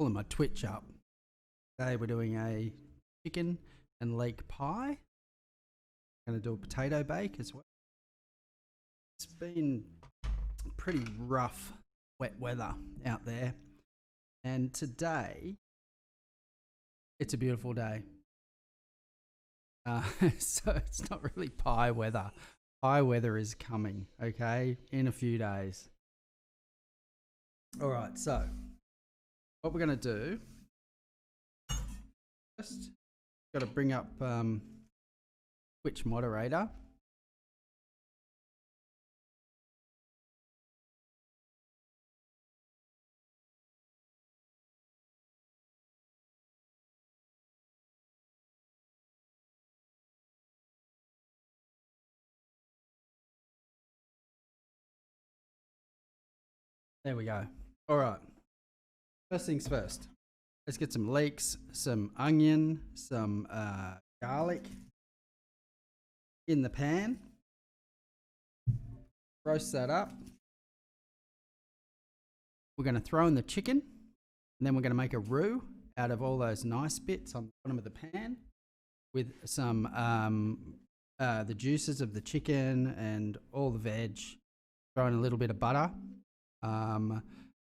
pulling my Twitch up. Today we're doing a chicken and leek pie. Going to do a potato bake as well. It's been pretty rough, wet weather out there, and today it's a beautiful day. So it's not really pie weather. Pie weather is coming, okay, in a few days. All right, so what we're going to do first, got to bring up Twitch moderator. There we go. All right. First things first. Let's get some leeks, some onion, some garlic in the pan. Roast that up. We're going to throw in the chicken, and then we're going to make a roux out of all those nice bits on the bottom of the pan with some the juices of the chicken and all the veg. Throw in a little bit of butter.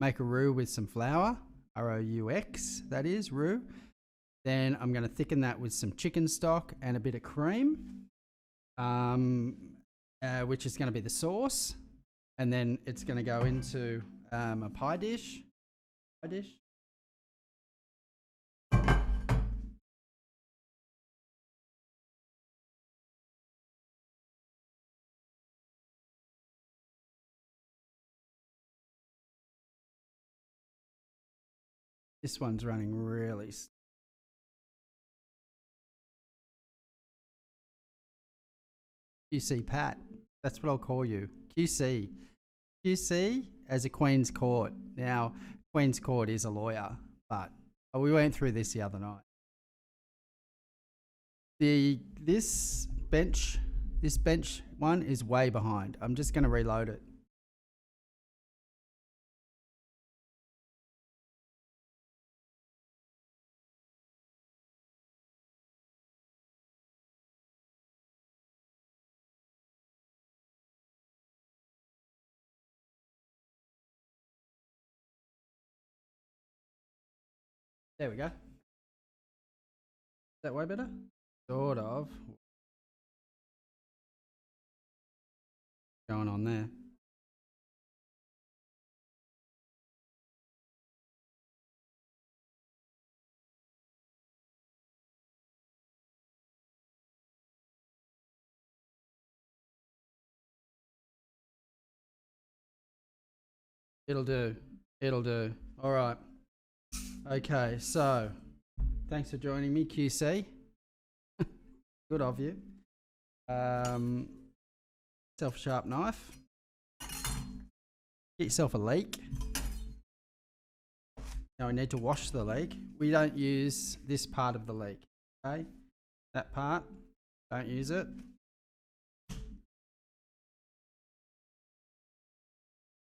Make a roux with some flour, R-O-U-X, that is, roux. Then I'm going to thicken that with some chicken stock and a bit of cream, which is going to be the sauce. And then it's going to go into a pie dish. This one's running really slow. QC Pat, that's what I'll call you. QC. QC as a Queen's Court. Now, Queen's Court is a lawyer, but we went through this the other night. This bench one is way behind. I'm just going to reload it. There we go. Is that way better? Sort of. Going on there. It'll do. It'll do. All right. Okay, so thanks for joining me, QC. Good of you. Self a sharp knife. Get yourself a leek. Now we need to wash the leek. We don't use this part of the leek, okay? That part, don't use it.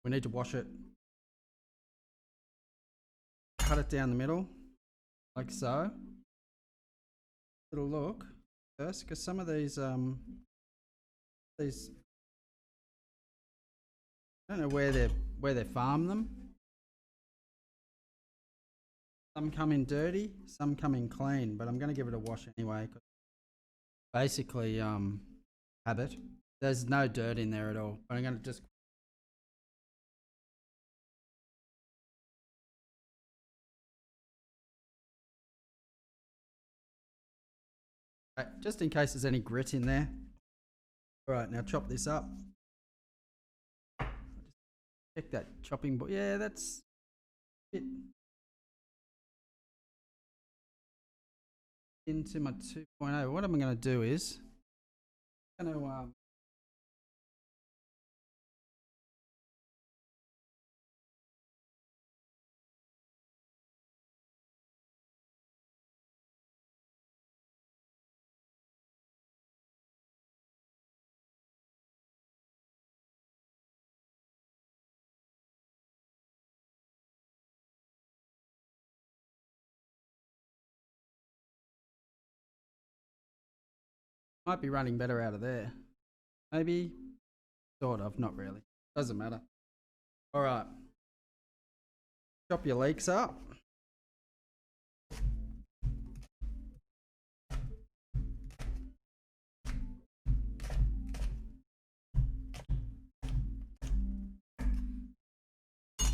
We need to wash it. Cut it down the middle, like so. Little look first, because some of these I don't know where they farm them. Some come in dirty, some come in clean, but I'm going to give it a wash anyway. Basically, habit. There's no dirt in there at all. But I'm going to just. Okay, just in case there's any grit in there. All right, now chop this up. Check that chopping board. Yeah, that's it. Into my 2.0. What I'm going to do is I'm going to Might be running better out of there. Maybe, sort of, not really. Doesn't matter. All right. Chop your leeks up.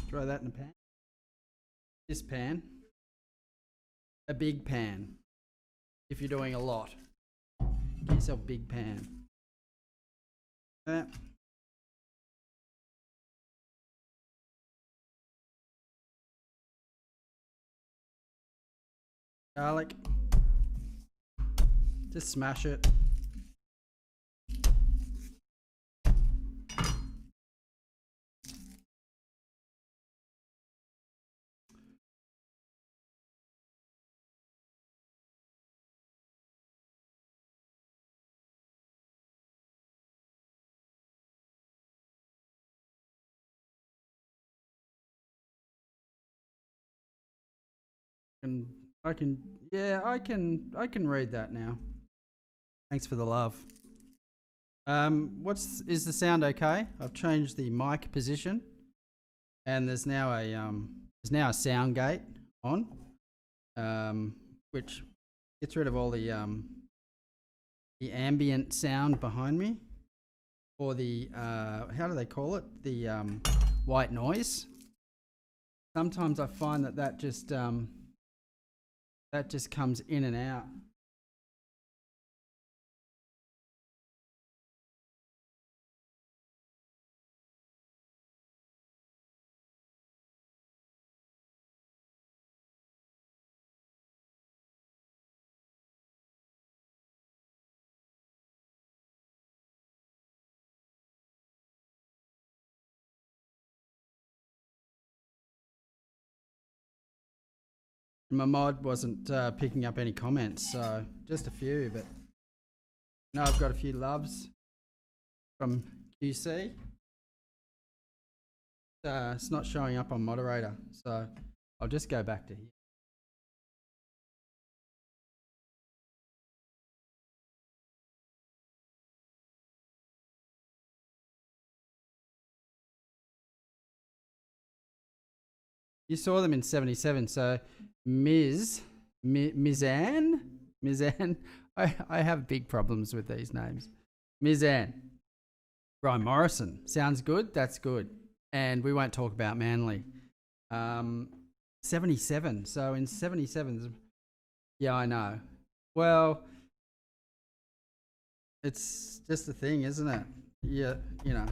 Throw that in a pan. This pan. A big pan. If you're doing a lot, get yourself a big pan. That. Garlic. Just smash it. I can read that now. Thanks for the love. Is the sound okay? I've changed the mic position, and there's now a sound gate on, which gets rid of all the ambient sound behind me, or the how do they call it? The white noise. Sometimes I find that just comes in and out. My mod wasn't picking up any comments, so just a few, but no, I've got a few loves from QC. It's not showing up on moderator, so I'll just go back to here. You saw them in 77, so Ms. Anne? I have big problems with these names. Ms. Anne. Brian Morrison. Sounds good? That's good. And we won't talk about Manly. 77. So in 77, yeah, I know. Well, it's just a thing, isn't it? Yeah, you know.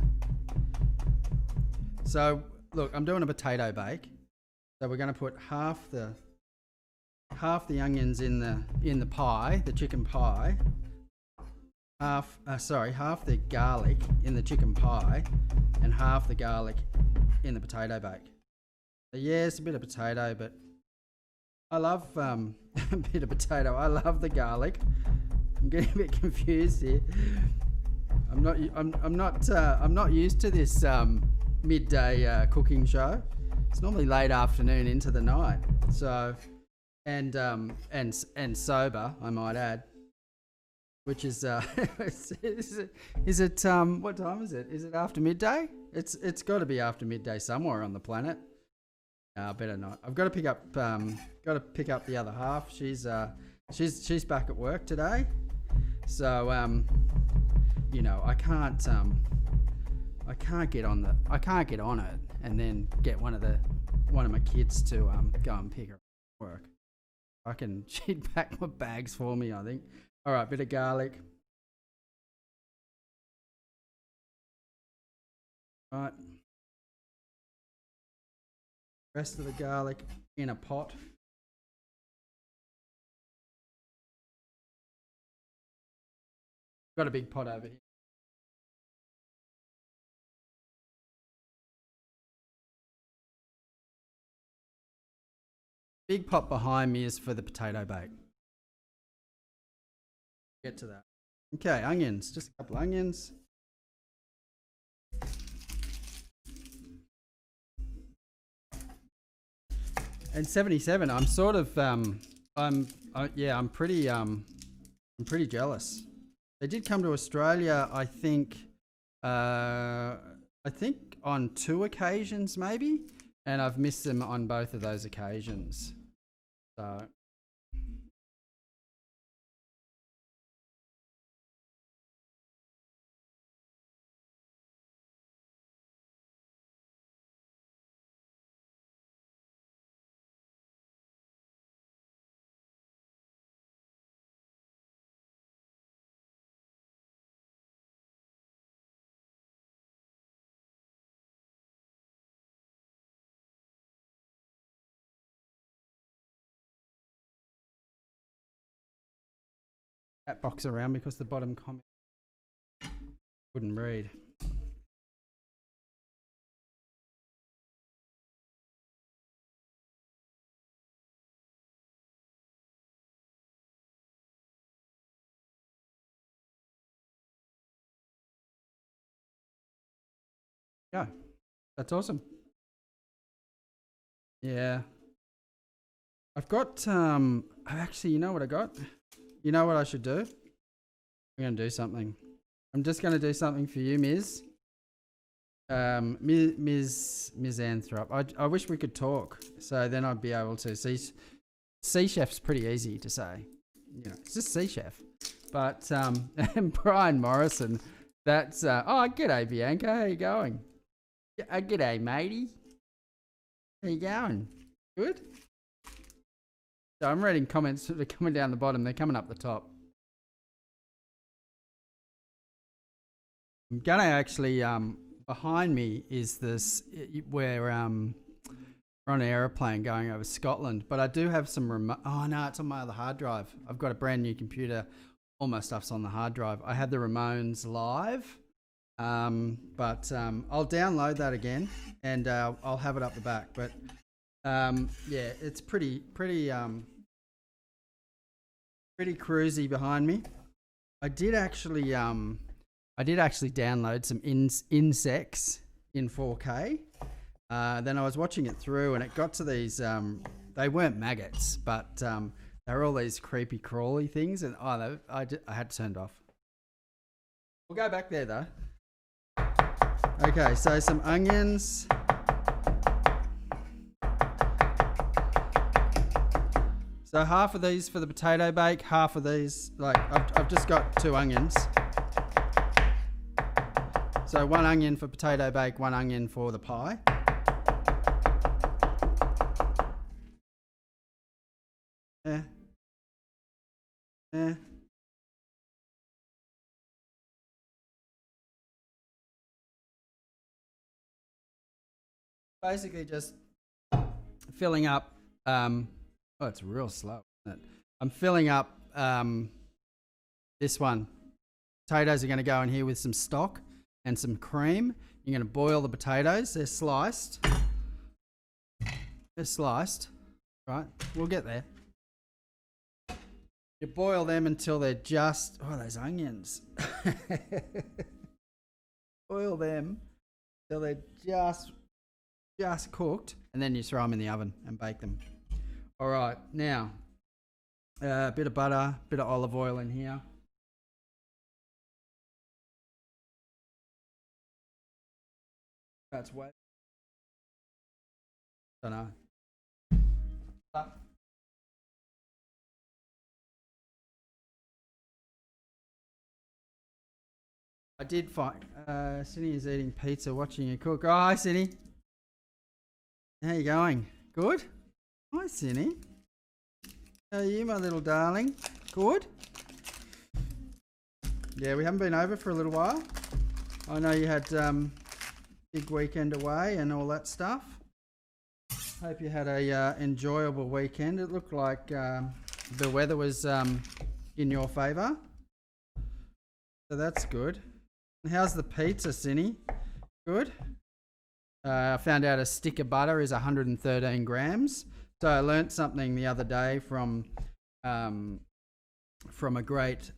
So, look, I'm doing a potato bake. So we're going to put half the onions in the pie, the chicken pie. Half the garlic in the chicken pie, and half the garlic in the potato bake. So yeah, it's a bit of potato, but I love a bit of potato. I love the garlic. I'm getting a bit confused here. I'm not used to this midday cooking show. It's normally late afternoon into the night. So, and sober, I might add. Which is is it what time is it? Is it after midday? It's got to be after midday somewhere on the planet. Better not. I've got to pick up the other half. She's back at work today, so I can't get on it and then get one of my kids to go and pick her up at work. She'd pack my bags for me, I think. All right, bit of garlic. All right. Rest of the garlic in a pot. Got a big pot over here. Big pot behind me is for the potato bake. Get to that. Okay, onions. Just a couple of onions. And 77. I'm sort of I'm pretty jealous. They did come to Australia, I think on 2 occasions maybe, and I've missed them on both of those occasions. So that box around because the bottom comment wouldn't read. Yeah, that's awesome. Yeah. I've got actually, you know what I got? You know what I should do? I'm gonna do something. I'm just gonna do something for you, Ms. Ms. Anthrop. I wish we could talk, so then I'd be able to see. C chef's pretty easy to say, you know. It's just C chef. But and Brian Morrison. That's oh, g'day Bianca. How you going? G'day matey. How you going? Good. So I'm reading comments that are coming down the bottom. They're coming up the top. I'm gonna actually behind me is this where we're on an aeroplane going over Scotland, but I do have some oh no, it's on my other hard drive. I've got a brand new computer. All my stuff's on the hard drive. I had the Ramones live, but I'll download that again and I'll have it up the back. But yeah, it's pretty cruisy behind me. I did actually download some insects in 4K. Then I was watching it through, and it got to these. They weren't maggots, but they were all these creepy crawly things, and I had turned off. We'll go back there though. Okay, so some onions. So half of these for the potato bake, half of these, like I've just got 2 onions. So 1 onion for potato bake, 1 onion for the pie. Basically just filling up, oh, it's real slow, isn't it? I'm filling up this one. Potatoes are going to go in here with some stock and some cream. You're going to boil the potatoes. They're sliced. Right? We'll get there. You boil them until they're just... Oh, those onions. Boil them until they're just cooked, and then you throw them in the oven and bake them. All right, now a bit of butter, bit of olive oil in here. That's wet. Don't know. But I did find Cindy is eating pizza, watching you cook. Oh, hi, Cindy. How you going? Good? Hi, Cindy. How are you, my little darling? Good? Yeah, we haven't been over for a little while. I know you had big weekend away and all that stuff. Hope you had a enjoyable weekend. It looked like the weather was in your favour. So that's good. And how's the pizza, Cindy? Good? I found out a stick of butter is 113 grams. So I learnt something the other day from a great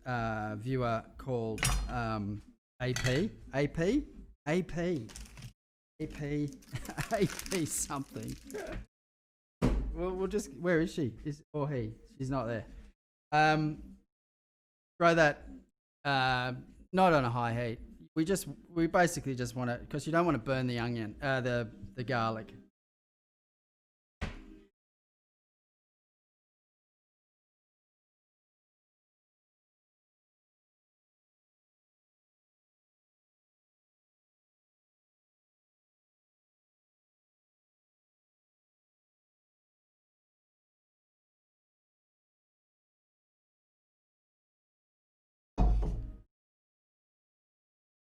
viewer called AP something. We'll just, where is she? Or he? She's not there. Throw that Not on a high heat. We basically just want to, because you don't want to burn the onion, the garlic.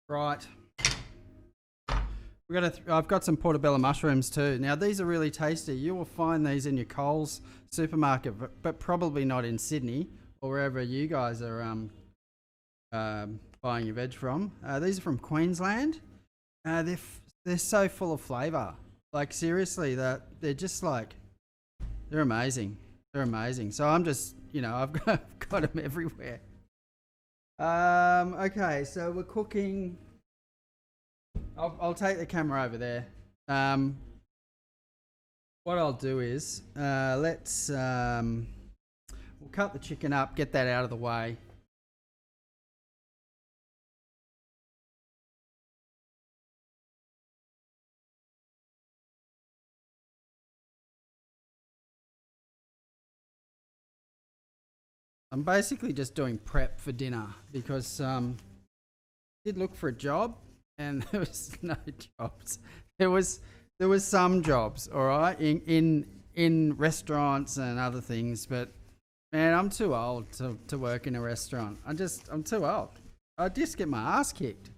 Right. I've got some portobello mushrooms too. Now these are really tasty. You will find these in your Coles supermarket, but probably not in Sydney or wherever you guys are buying your veg from. These are from Queensland. They're so full of flavour. Like seriously, they're just like, they're amazing. They're amazing. So I'm just, I've got them everywhere. Okay, so we're cooking. I'll take the camera over there. What I'll do is we'll cut the chicken up, get that out of the way. I'm basically just doing prep for dinner because I did look for a job and there was no jobs. There was some jobs, all right, in restaurants and other things, but man, I'm too old to work in a restaurant. I'm too old. I just get my ass kicked.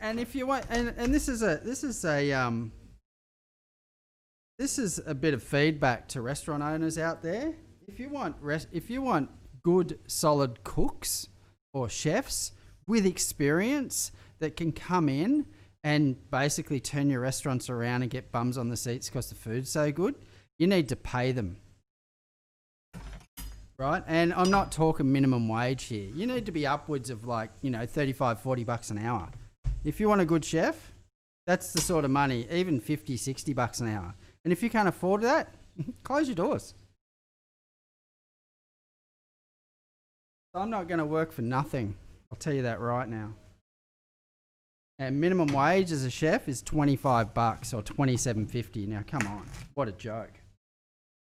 And if you want, and this is a bit of feedback to restaurant owners out there. If you want good, solid cooks or chefs with experience that can come in and basically turn your restaurants around and get bums on the seats because the food's so good, you need to pay them. Right? And I'm not talking minimum wage here. You need to be upwards of like, $35-40 an hour. If you want a good chef, that's the sort of money, even $50-60 an hour. And if you can't afford that, close your doors. I'm not going to work for nothing. I'll tell you that right now. And minimum wage as a chef is $25 or $27.50. Now, come on. What a joke.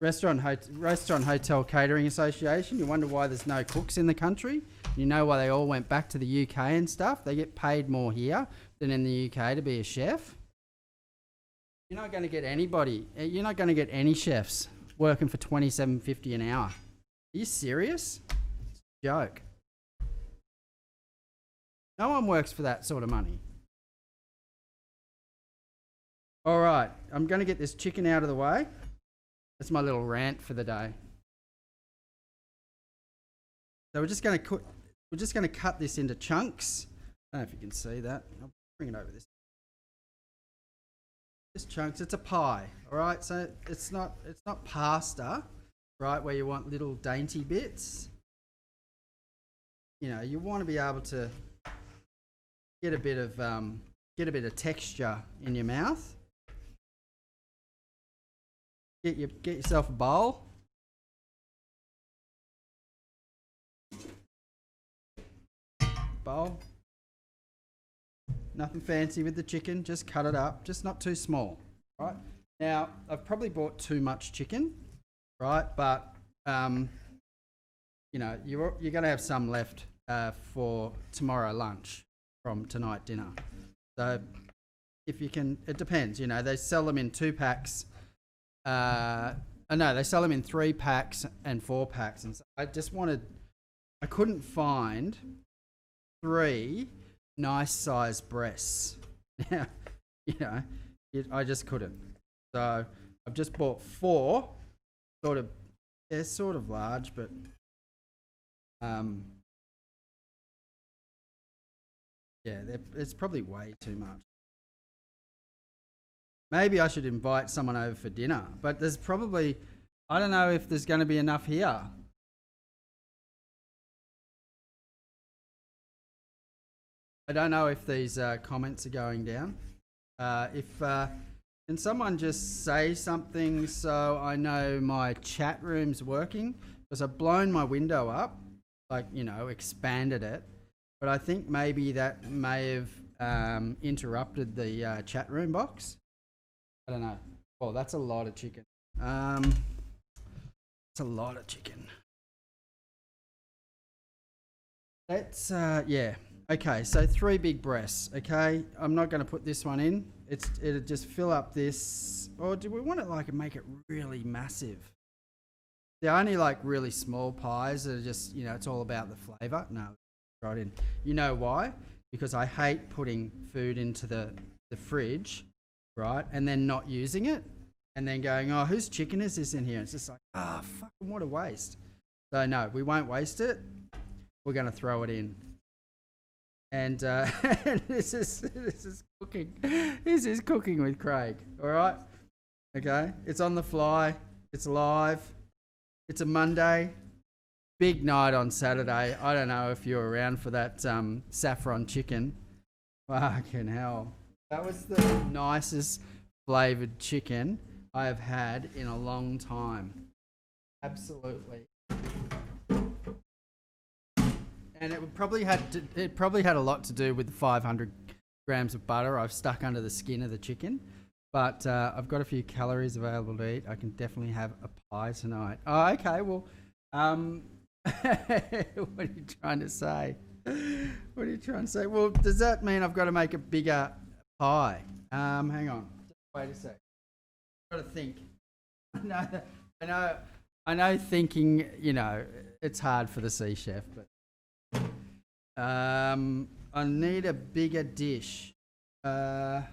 Restaurant Hotel Catering Association. You wonder why there's no cooks in the country? You know why they all went back to the UK and stuff? They get paid more here than in the UK to be a chef. You're not going to get any chefs working for $27.50 an hour. Are you serious? It's a joke. No one works for that sort of money. All right, I'm going to get this chicken out of the way. That's my little rant for the day. So we're just going to cut this into chunks. I don't know if you can see that. I'll bring it over this. Just chunks. It's a pie, all right. So it's not pasta, right? Where you want little dainty bits. You want to be able to get a bit of texture in your mouth. Get yourself a bowl. Bowl. Nothing fancy with the chicken, just cut it up, just not too small, right? Now, I've probably bought too much chicken, right? But, you're going to have some left for tomorrow lunch from tonight dinner. So, if you can, it depends, they sell them in 2 packs. No, they sell them in 3 packs and 4 packs. And so I couldn't find 3 nice sized breasts. Now, I just couldn't. So I've just bought 4. They're sort of large, but it's probably way too much. Maybe I should invite someone over for dinner, but there's probably, I don't know if there's going to be enough here. I don't know if these comments are going down. Can someone just say something so I know my chat room's working? because I've blown my window up, like, you know, expanded it. But I think maybe that may have interrupted the chat room box. I don't know. Oh, that's a lot of chicken. It's a lot of chicken. Let's, yeah. Okay, so 3 big breasts, okay? I'm not going to put this one in. It'll just fill up this. Or do we want it like make it really massive? They're only like really small pies that are just, you know, it's all about the flavour. No, right in. You know why? Because I hate putting food into the fridge, right? And then not using it. And then going, oh, whose chicken is this in here? It's just like, ah, oh, fucking what a waste. So no, we won't waste it. We're going to throw it in. And this is cooking. This is cooking with Craig. All right. Okay. It's on the fly. It's live. It's a Monday. Big night on Saturday. I don't know if you're around for that saffron chicken. Fucking hell. That was the nicest flavored chicken I have had in a long time. Absolutely. And it probably had a lot to do with the 500 grams of butter I've stuck under the skin of the chicken. But I've got a few calories available to eat. I can definitely have a pie tonight. Oh, okay. Well, what are you trying to say? What are you trying to say? Well, does that mean I've got to make a bigger pie? Hang on. Just wait a sec. I've got to think. I know thinking, you know, it's hard for the sea chef, but I need a bigger dish. Let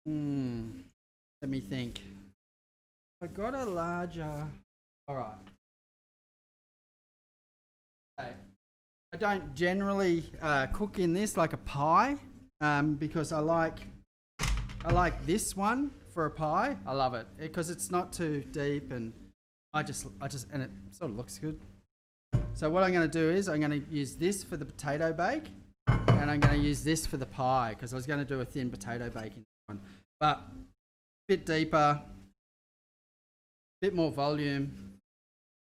me think. I got a larger. All right. Okay. I don't generally cook in this like a pie, because I like this one for a pie. I love it because it's not too deep, and I just and it sort of looks good. So what I'm going to do is I'm going to use this for the potato bake, and I'm going to use this for the pie because I was going to do a thin potato bake in this one, but a bit deeper, bit more volume.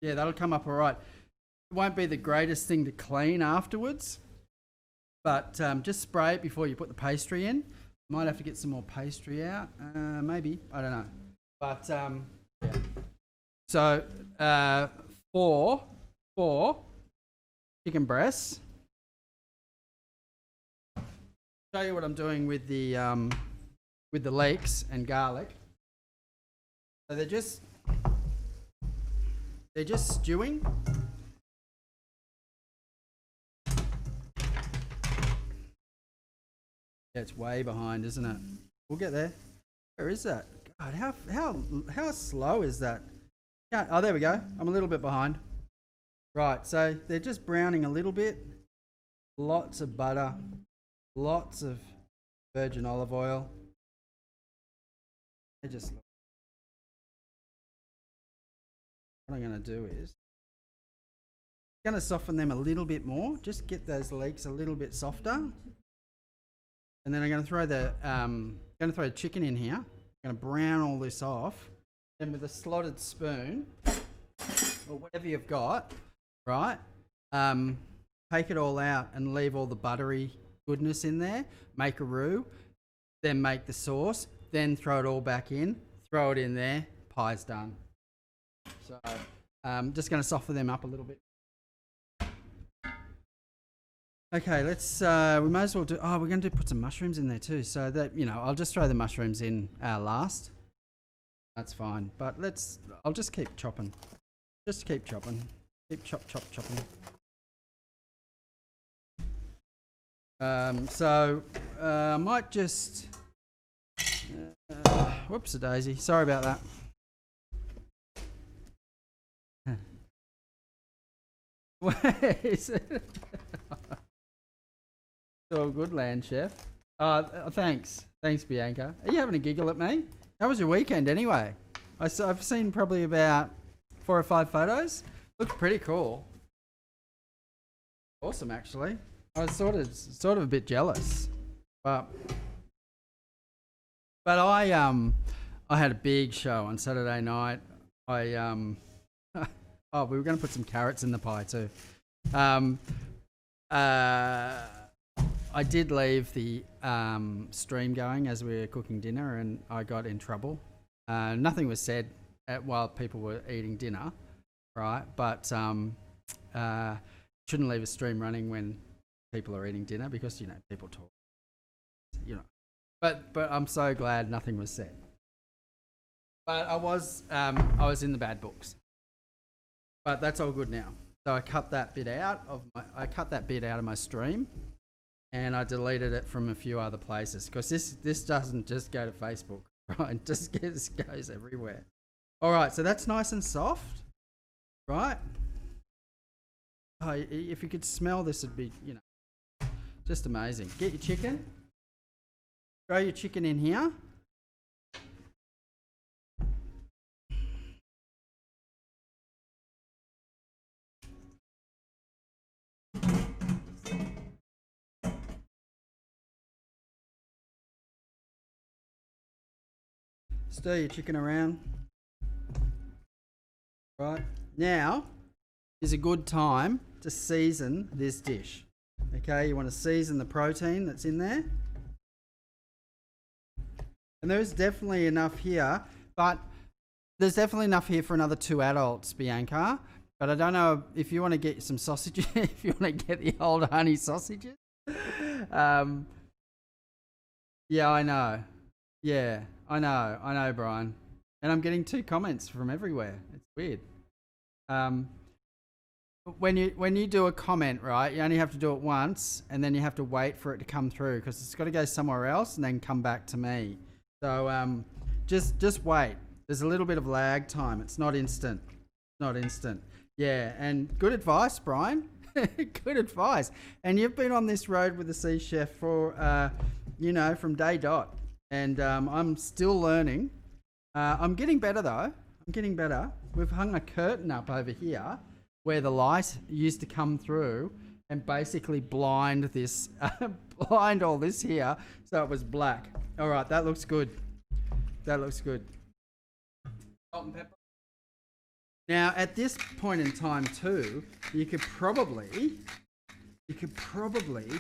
Yeah, that'll come up all right. It won't be the greatest thing to clean afterwards, but just spray it before you put the pastry in. Might have to get some more pastry out, maybe, I don't know. But yeah. So 4 chicken breasts. Show you what I'm doing with the leeks and garlic. So they're just stewing. Yeah, it's way behind, isn't it? We'll get there. Where is that? God, how slow is that? Yeah, oh, there we go. I'm a little bit behind. Right, so they're just browning a little bit. Lots of butter, lots of virgin olive oil. They just look. What I'm going to do is going to soften them a little bit more. Just get those leeks a little bit softer. And then I'm going to throw the chicken in here. I'm going to brown all this off. And with a slotted spoon, or whatever you've got, right, take it all out and leave all the buttery goodness in there. Make a roux, then make the sauce, then throw it all back in, throw it in there, pie's done. So I'm just going to soften them up a little bit. Okay, let's, we might as well do, we're going to put some mushrooms in there too. So that, you know, I'll just throw the mushrooms in last. That's fine. But I'll just keep chopping. Just keep chopping. Keep chopping. So I might just, whoops-a-daisy. Sorry about that. It's all good, land chef. Thanks, Bianca. Are you having a giggle at me? How was your weekend anyway? I've seen probably about 4 or 5 photos. Looks pretty cool. Awesome, actually. I was sort of a bit jealous, but I had a big show on Saturday night. Oh, we were going to put some carrots in the pie too. Um, I did leave the stream going as we were cooking dinner, and I got in trouble. Nothing was said while people were eating dinner, right? But shouldn't leave a stream running when people are eating dinner because people talk, But I'm so glad nothing was said. But I was in the bad books. But that's all good now. So I cut that bit out of my stream, and I deleted it from a few other places because this doesn't just go to Facebook, right? It just goes everywhere. All right, so that's nice and soft, right? Oh, if you could smell this, it'd be just amazing. Get your chicken. Throw your chicken in here. Stir your chicken around. Right, now is a good time to season this dish. Okay, you want to season the protein that's in there. And there's definitely enough here, but there's definitely enough here for another 2 adults, Bianca. But I don't know if you want to get some sausages, if you want to get the old honey sausages. Yeah, I know. Yeah, I know, Brian. And I'm getting 2 comments from everywhere. It's weird. When you do a comment, right, you only have to do it once, and then you have to wait for it to come through because it's got to go somewhere else and then come back to me. So just wait. There's a little bit of lag time. It's not instant. Yeah, and good advice, Brian. Good advice. And you've been on this road with the Sea Chef for from day dot. And I'm still learning. I'm getting better though. We've hung a curtain up over here where the light used to come through and basically blind all this here, so it was black. All right, that looks good. Salt and pepper. Now, at this point in time too, you could probably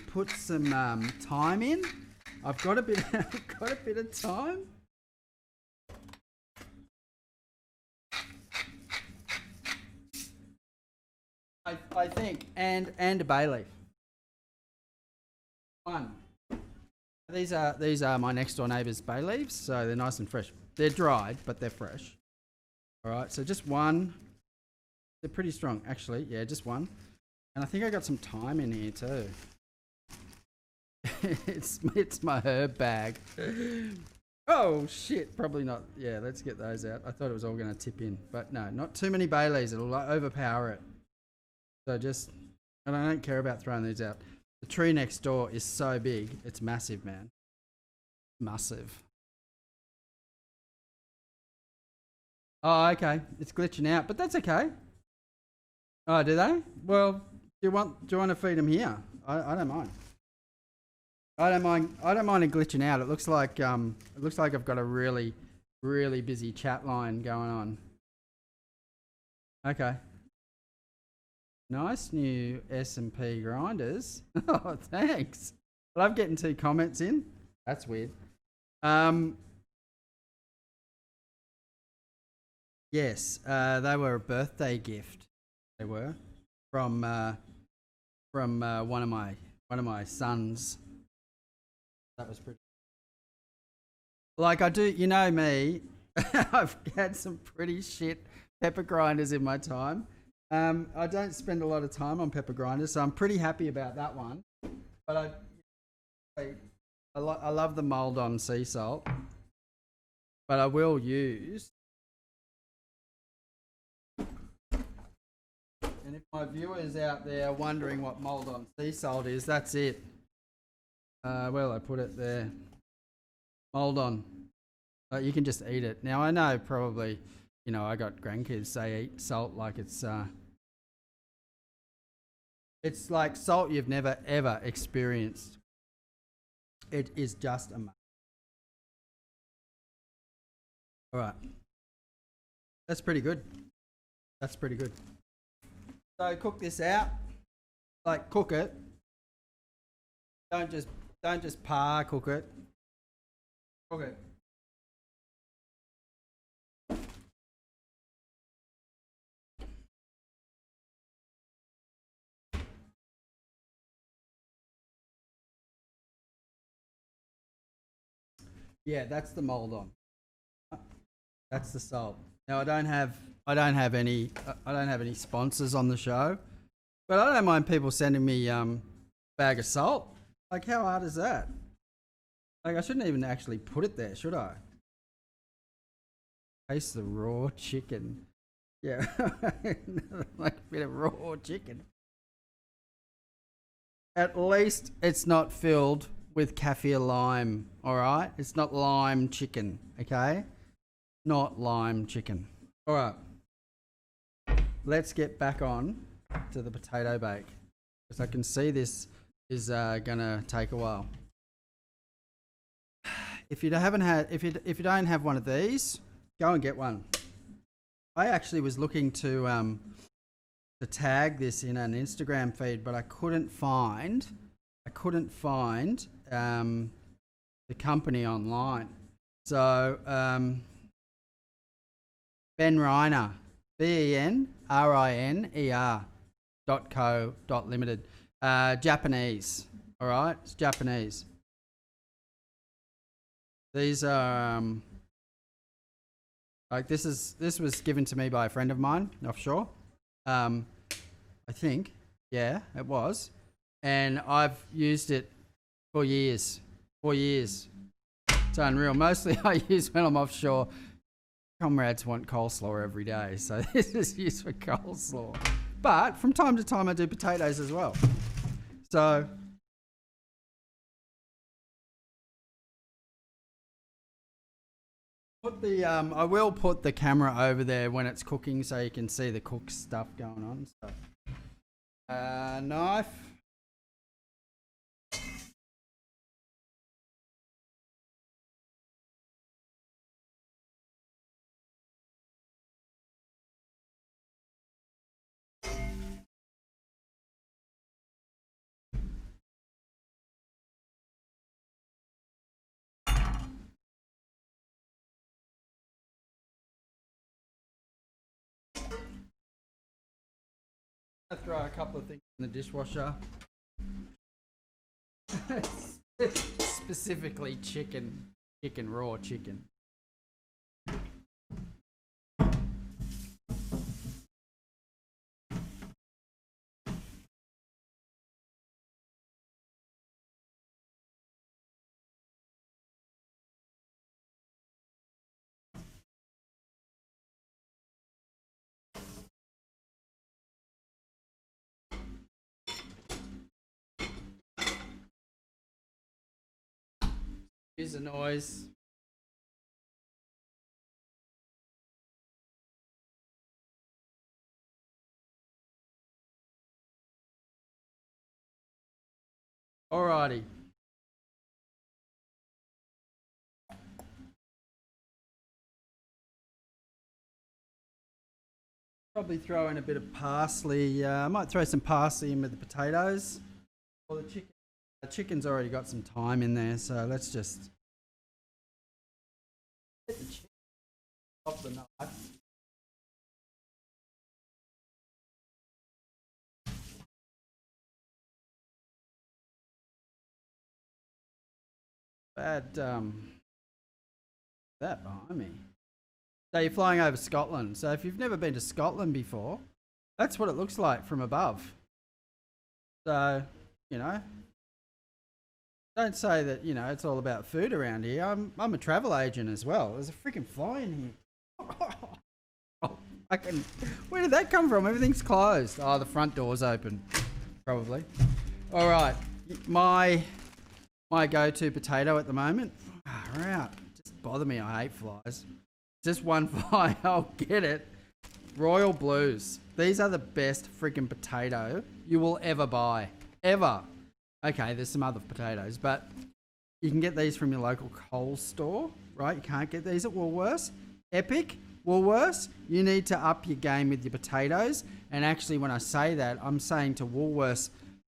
put some thyme in. I've got a bit of thyme. I think, and a bay leaf. One. These are my next door neighbour's bay leaves, so they're nice and fresh. They're dried, but they're fresh. All right, so just one. They're pretty strong, actually. Yeah, just one. And I think I got some thyme in here too. it's my herb bag. Oh shit, probably not. Yeah, let's get those out. I thought it was all going to tip in, but no, not too many bay leaves. It'll overpower it. So and I don't care about throwing these out. The tree next door is so big. It's massive, man. Massive. Oh, okay. It's glitching out, but that's okay. Oh, do they? Well, do you want to feed them here? I don't mind. I don't mind it glitching out. It looks like I've got a really, really busy chat line going on. Okay. Nice new S&P grinders. Oh, thanks. Love getting 2 comments in. That's weird. Yes, they were a birthday gift. They were from one of my sons. That was pretty. Like I do, you know me. I've had some pretty shit pepper grinders in my time. I don't spend a lot of time on pepper grinders, so I'm pretty happy about that one. But I love the mold-on sea salt. But I will use. And if my viewers out there are wondering what mold-on sea salt is, that's it. Well, I put it there. Mold-on. You can just eat it. Now, I know probably, I got grandkids, they eat salt like it's like salt you've never, ever experienced. It is just amazing. All right. That's pretty good. So cook this out. Like cook it. Don't just cook it. Cook it. Yeah, that's the mold on. That's the salt. Now I don't have any sponsors on the show, but I don't mind people sending me bag of salt. Like, how hard is that? Like, I shouldn't even actually put it there, should I? Taste the raw chicken. Yeah, like a bit of raw chicken. At least it's not filled with kaffir lime, all right? It's not lime chicken, okay? Not lime chicken. All right. Let's get back on to the potato bake, because I can see this is gonna take a while. If you don't have one of these, go and get one. I actually was looking to tag this in an Instagram feed, but I couldn't find the company online. So Ben Reiner, BENRINER.co.limited. Japanese. All right, it's Japanese. These are like this was given to me by a friend of mine offshore. I think, yeah, it was, and I've used it for years. 4 years. It's unreal. Mostly I use when I'm offshore. Comrades want coleslaw every day, so this is used for coleslaw. But from time to time I do potatoes as well. So I will put the camera over there when it's cooking so you can see the cook stuff going on. So knife. I throw a couple of things in the dishwasher. Specifically raw chicken. Here's the noise. Alrighty. Probably throw in a bit of parsley. I might throw some parsley in with the potatoes or the chicken. The chicken's already got some thyme in there, so let's just get the chicken off the knife. Bad that behind me. So you're flying over Scotland. So if you've never been to Scotland before, that's what it looks like from above. So, you know, don't say that, you know, it's all about food around here. I'm a travel agent as well. There's a freaking fly in here. Oh, where did that come from? Everything's closed. Oh, the front door's open. Probably. All right. My go-to potato at the moment. Out. Just bother me. I hate flies. Just one fly. I'll get it. Royal Blues. These are the best freaking potato you will ever buy. Ever. Okay, there's some other potatoes, but you can get these from your local Coles store, right? You can't get these at Woolworths. Epic. Woolworths, you need to up your game with your potatoes. And actually, when I say that, I'm saying to Woolworths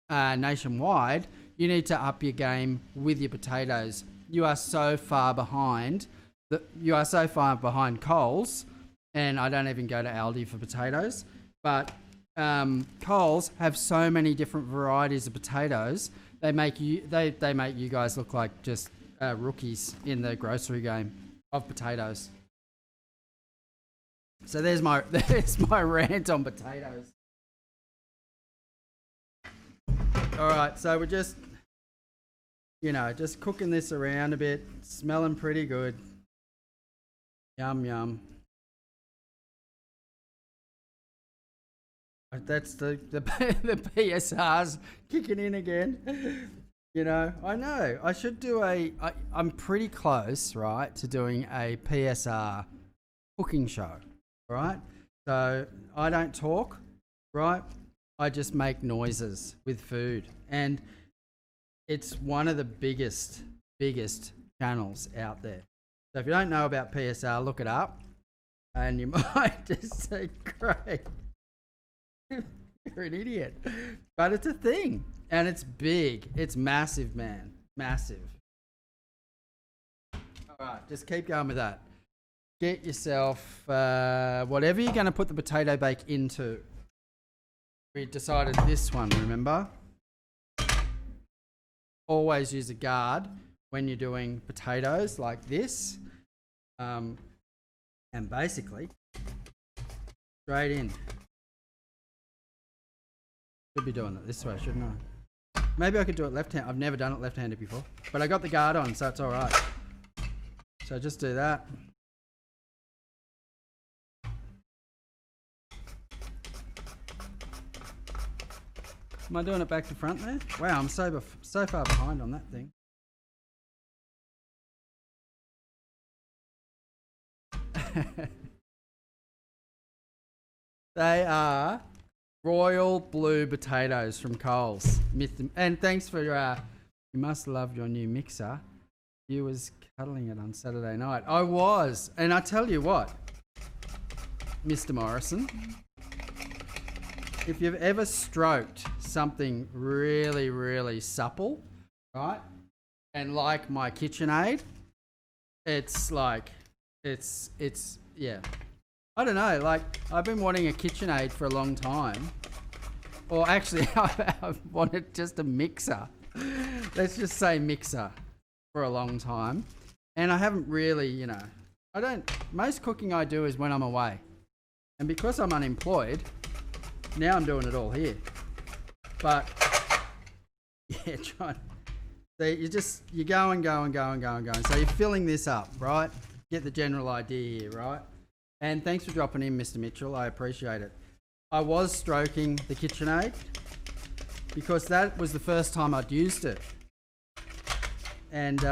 nationwide, you need to up your game with your potatoes. You are so far behind. You are so far behind Coles, and I don't even go to Aldi for potatoes. But Coles have so many different varieties of potatoes. They make you guys look like just rookies in the grocery game of potatoes. So there's my rant on potatoes. All right, so we're just cooking this around a bit, smelling pretty good. Yum yum. That's the PSR's kicking in again. I know. I should do I'm pretty close, right, to doing a PSR cooking show, right? So I don't talk, right? I just make noises with food. And it's one of the biggest channels out there. So if you don't know about PSR, look it up. And you might just say, great. You're an idiot. But it's a thing. And it's big. It's massive, man. Massive. All right, just keep going with that. Get yourself whatever you're going to put the potato bake into. We decided this one, remember? Always use a guard when you're doing potatoes like this. And basically, straight in. Should be doing it this way, shouldn't I? Maybe I could do it left-handed. I've never done it left-handed before. But I got the guard on, so it's all right. So just do that. Am I doing it back to front there? Wow, I'm so far behind on that thing. They are royal blue potatoes from Coles. And thanks for you must love your new mixer. You was cuddling it on Saturday night. I was. And I tell you what, Mr. Morrison, if you've ever stroked something really, really supple, right? And like my KitchenAid, it's yeah. I don't know, like I've been wanting a KitchenAid for a long time. Or actually, I've wanted just a mixer. Let's just say mixer for a long time. And I haven't really, most cooking I do is when I'm away. And because I'm unemployed, now I'm doing it all here. But, yeah, so you're going. So you're filling this up, right? Get the general idea here, right? And thanks for dropping in, Mr. Mitchell. I appreciate it. I was stroking the KitchenAid because that was the first time I'd used it. And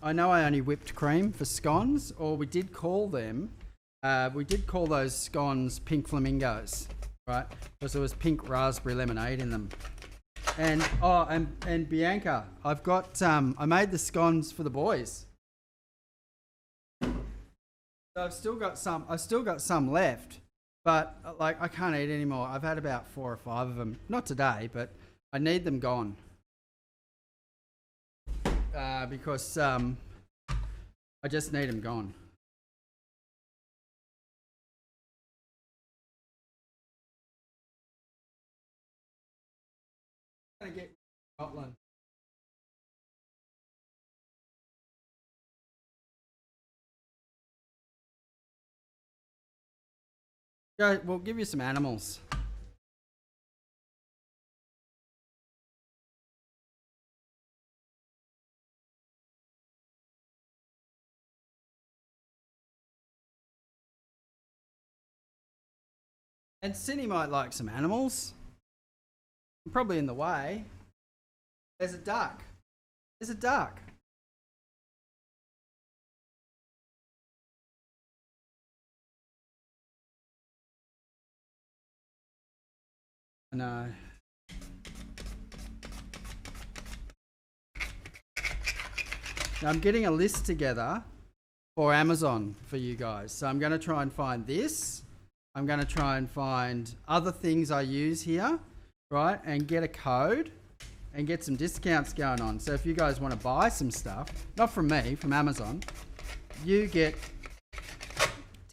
I know I only whipped cream for scones, or we did call those scones pink flamingos, right? Because there was pink raspberry lemonade in them. And Bianca, I've got I made the scones for the boys. So I've still got some left, but I can't eat anymore. I've had about 4 or 5 of them. Not today, but I need them gone. Because I just need them gone. I'm gonna get Scotland. Go, we'll give you some animals. And Cindy might like some animals. I'm probably in the way. There's a duck. There's a duck. No. Now I'm getting a list together for Amazon for you guys. So I'm going to try and find this. I'm going to try and find other things I use here, right? And get a code and get some discounts going on. So if you guys want to buy some stuff, not from me, from Amazon, you get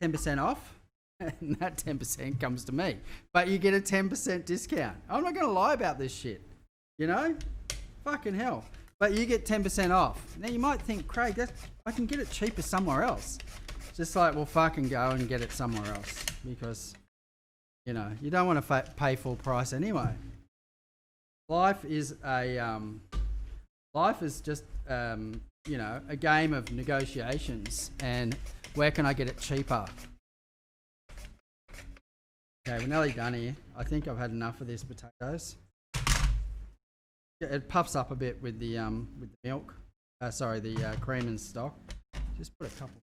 10% off. And that 10% comes to me. But you get a 10% discount. I'm not going to lie about this shit. You know? Fucking hell. But you get 10% off. Now you might think, Craig, I can get it cheaper somewhere else. Just like, well, fucking go and get it somewhere else. Because, you know, you don't want to pay full price anyway. Life is just, you know, a game of negotiations. And where can I get it cheaper? Okay, we're nearly done here. I think I've had enough of these potatoes. It puffs up a bit with the milk. The cream and stock. Just put a couple.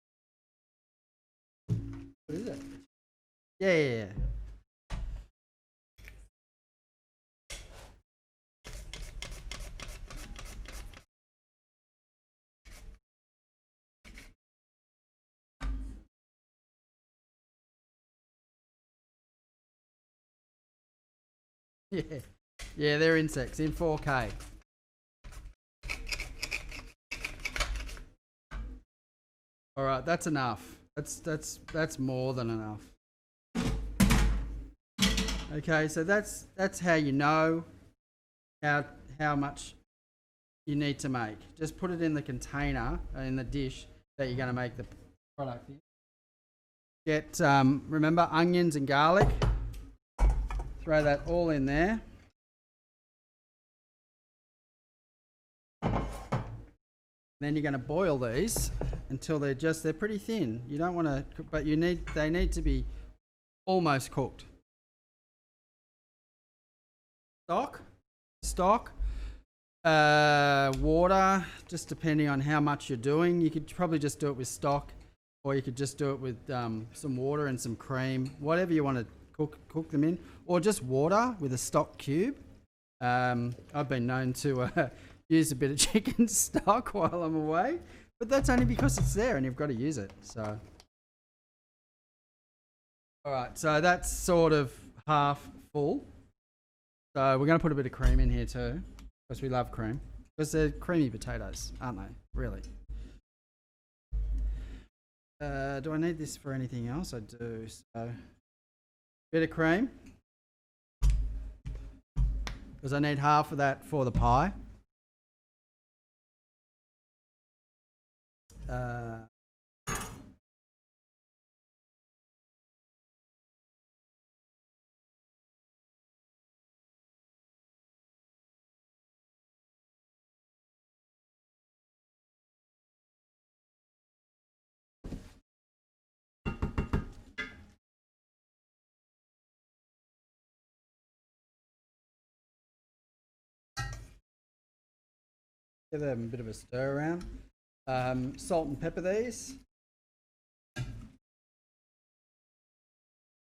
What is it? Yeah. Yeah, they're insects in 4K. All right, that's enough. That's more than enough. Okay, so that's how you know how much you need to make. Just put it in the container, in the dish that you're going to make the product in. Get remember onions and garlic. Throw that all in there. Then you're going to boil these until they're pretty thin. You don't want to, but they need to be almost cooked. Stock, water, just depending on how much you're doing. You could probably just do it with stock, or you could just do it with some water and some cream, whatever you want to cook them in, or just water with a stock cube. I've been known to use a bit of chicken stock while I'm away, but that's only because it's there and you've got to use it. So, all right, so that's sort of half full. So we're going to put a bit of cream in here too, because we love cream, because they're creamy potatoes, aren't they? Really. Do I need this for anything else? I do. So, bit of cream, because I need half of that for the pie. Give them a bit of a stir around. Salt and pepper these.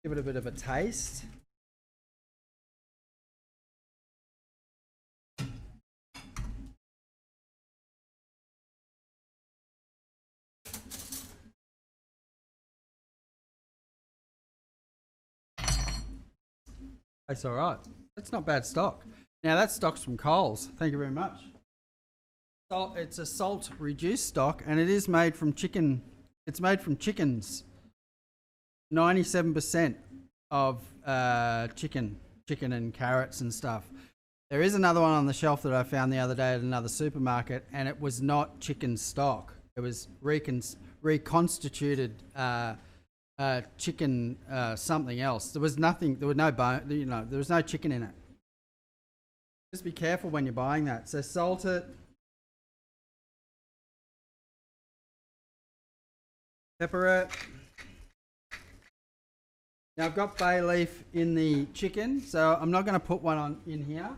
Give it a bit of a taste. That's all right. That's not bad stock. Now that stock's from Coles. Thank you very much. It's a salt reduced stock, and it is made from chicken. It's made from chickens. 97% of chicken and carrots and stuff. There is another one on the shelf that I found the other day at another supermarket, and it was not chicken stock. It was reconstituted chicken something else. There was nothing. There was no bone. You know, there was no chicken in it. Just be careful when you're buying that. So salt it. Pepper it. Now I've got bay leaf in the chicken, so I'm not going to put one on in here.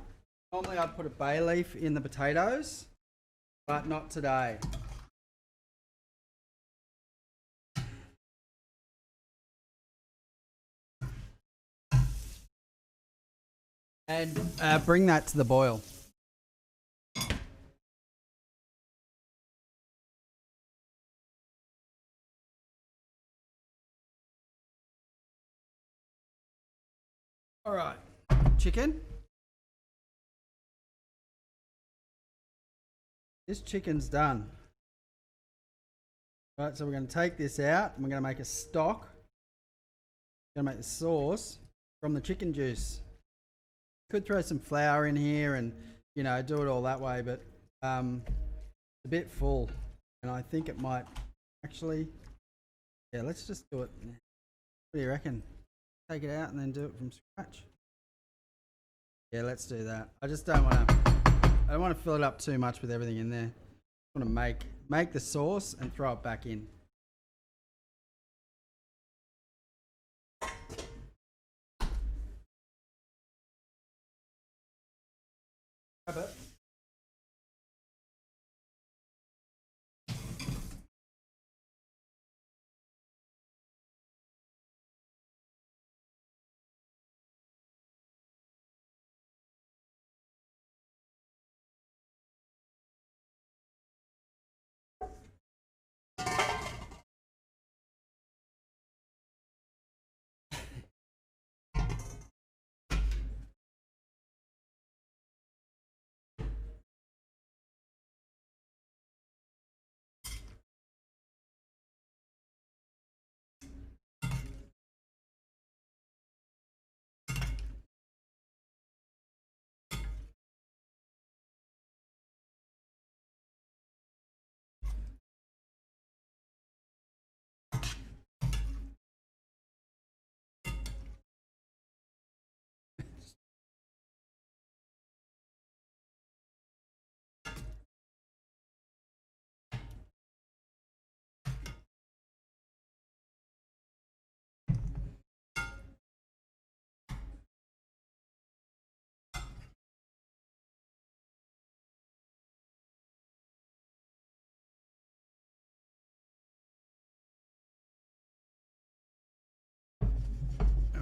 Normally I'd put a bay leaf in the potatoes, but not today. And bring that to the boil. All right, chicken. This chicken's done. Right, so we're going to take this out and we're going to make a stock. We're going to make the sauce from the chicken juice. Could throw some flour in here and, you know, do it all that way, but it's a bit full and I think it might actually, yeah, let's just do it. What do you reckon? Take it out and then do it from scratch? Yeah, let's do that. I just don't want to, I don't want to fill it up too much with everything in there. I want to make the sauce and throw it back in. Grab it.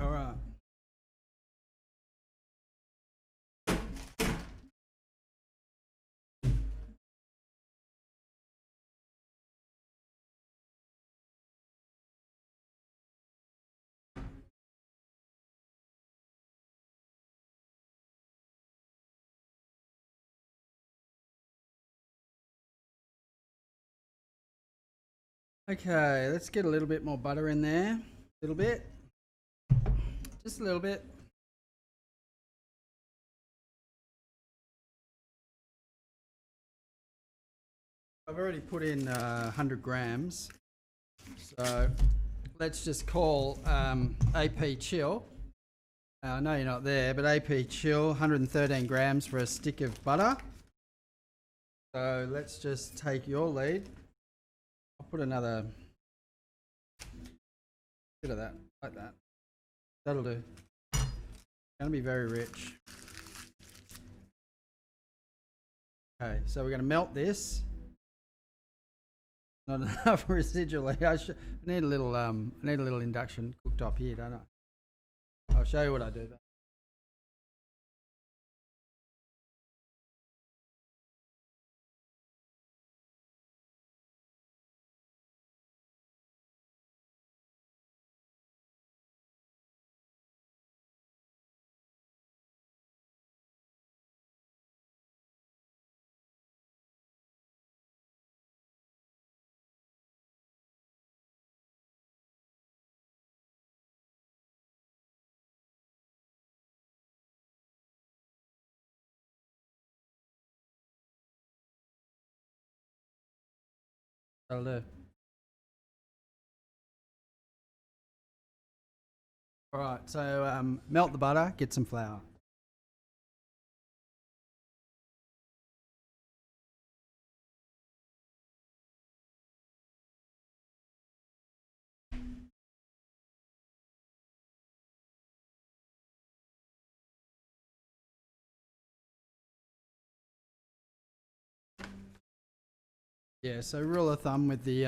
All right. Okay, let's get a little bit more butter in there. A little bit. Just a little bit. I've already put in 100 grams. So let's just call AP Chill. I know you're not there, but AP Chill, 113 grams for a stick of butter. So let's just take your lead. I'll put another bit of that, like that. That'll do. It's gonna be very rich. Okay, so we're gonna melt this. Not enough residual. I need a little induction cooktop here, don't I? I'll show you what I do. That'll do. All right, so melt the butter, get some flour. Yeah, so rule of thumb with the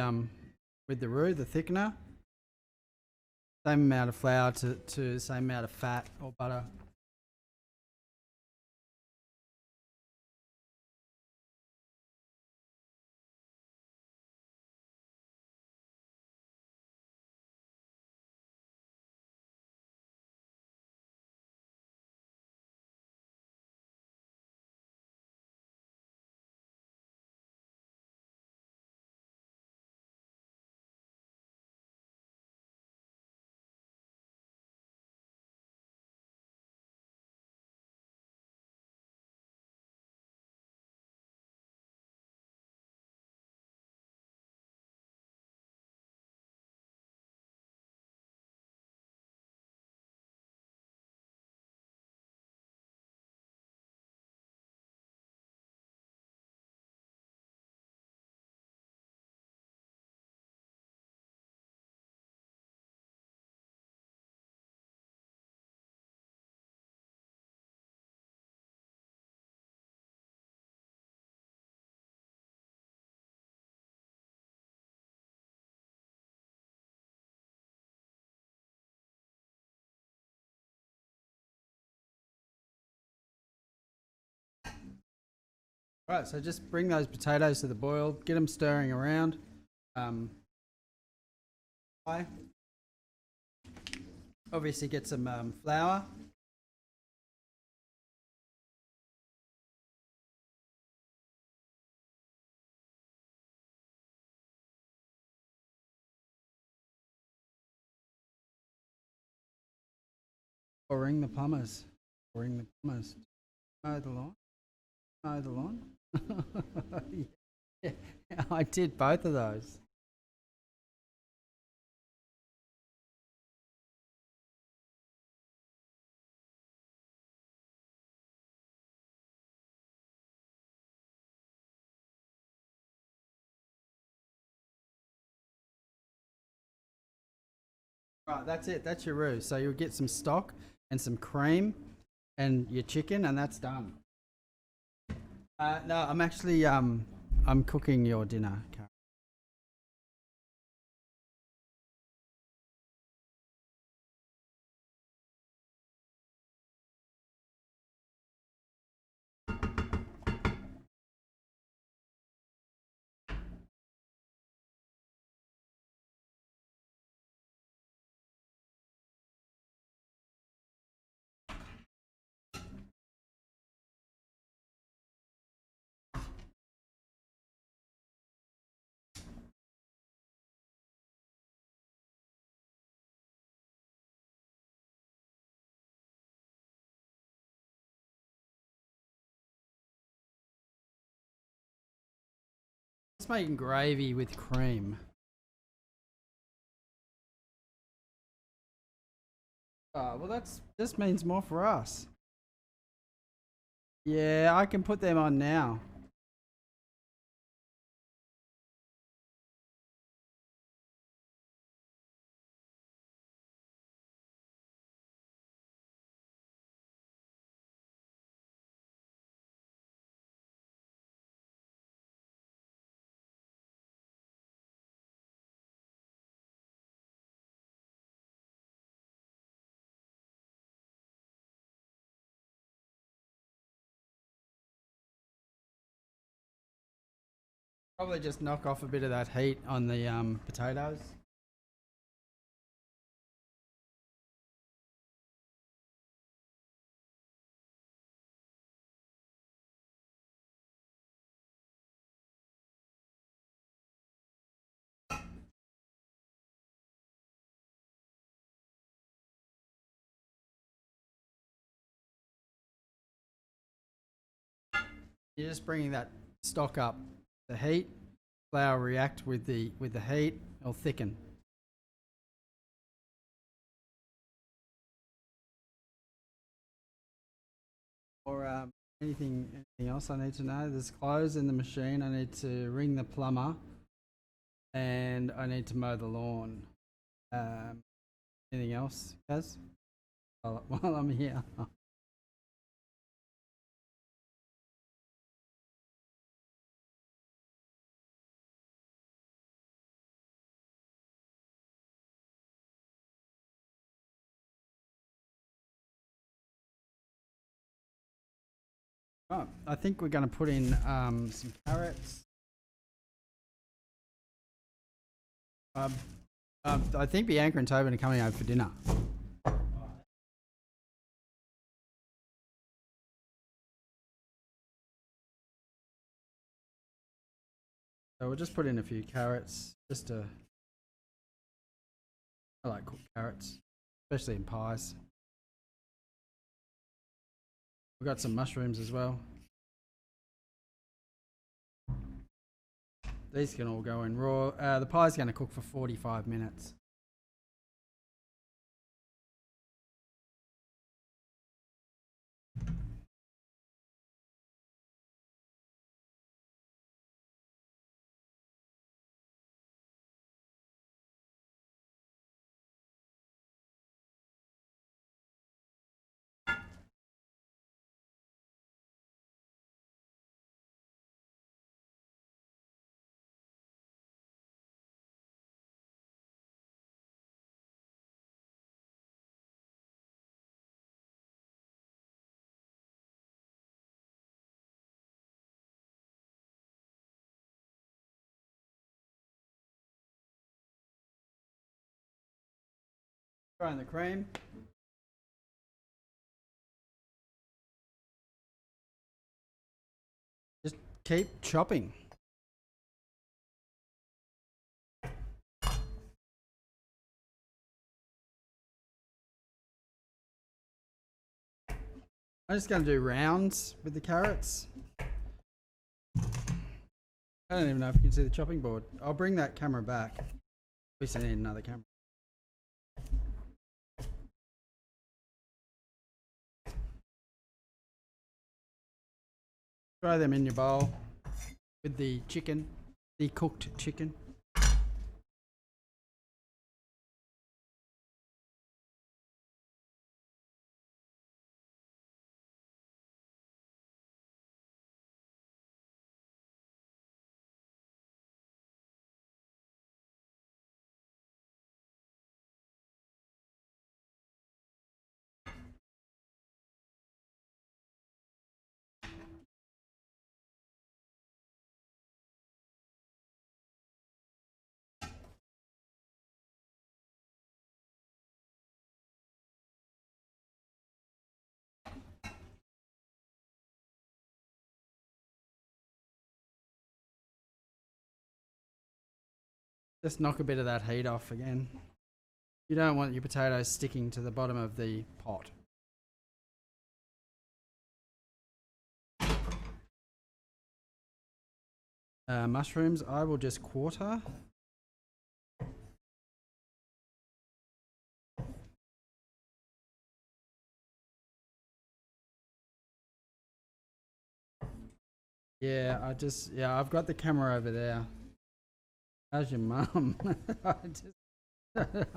roux, the thickener, same amount of flour to same amount of fat or butter. All right, so just bring those potatoes to the boil, get them stirring around. High. Obviously, get some flour. Or ring the plumbers. Or ring the plumbers. Mow the lawn. Mow the lawn. Yeah, I did both of those. Right, that's it. That's your roux. So you'll get some stock and some cream and your chicken, and that's done. No, I'm actually I'm cooking your dinner, Karen. Just making gravy with cream. Oh, well, that's just means more for us. Yeah, I can put them on now. Probably just knock off a bit of that heat on the potatoes. You're just bringing that stock up. The heat, flour react with the heat, it'll thicken. Or anything else I need to know? There's clothes in the machine. I need to ring the plumber, and I need to mow the lawn. Um, Anything else, Kaz? While I'm here. Right, I think we're going to put in some carrots. Um, I think Bianca and Tobin are coming over for dinner. So we'll just put in a few carrots. I like cooked carrots, especially in pies. We've got some mushrooms as well. These can all go in raw. The pie's going to cook for 45 minutes. Throw in the cream. Just keep chopping. I'm just going to do rounds with the carrots. I don't even know if you can see the chopping board. I'll bring that camera back. We still need another camera. Throw them in your bowl with the chicken, the cooked chicken. Just knock a bit of that heat off again. You don't want your potatoes sticking to the bottom of the pot. Mushrooms, I will just quarter. Yeah, I've got the camera over there. How's your mum? I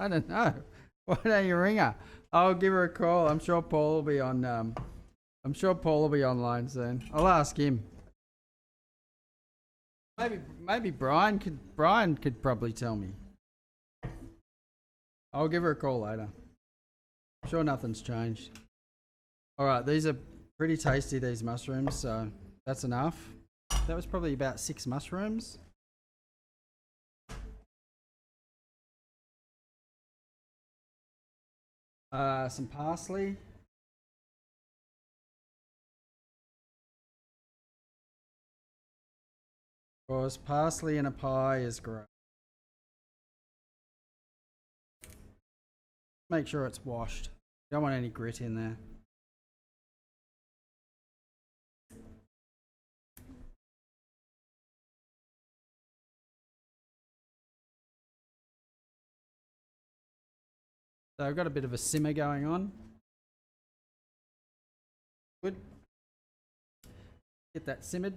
don't know. Why don't you ring her? I'll give her a call. I'm sure Paul will be on. I'm sure Paul will be online soon. I'll ask him. Maybe Brian could probably tell me. I'll give her a call later. I'm sure nothing's changed. All right, these are pretty tasty, these mushrooms. So that's enough. That was probably about 6 mushrooms. Some parsley. Of course, parsley in a pie is great. Make sure it's washed. Don't want any grit in there. So I've got a bit of a simmer going on. Good. Get that simmered.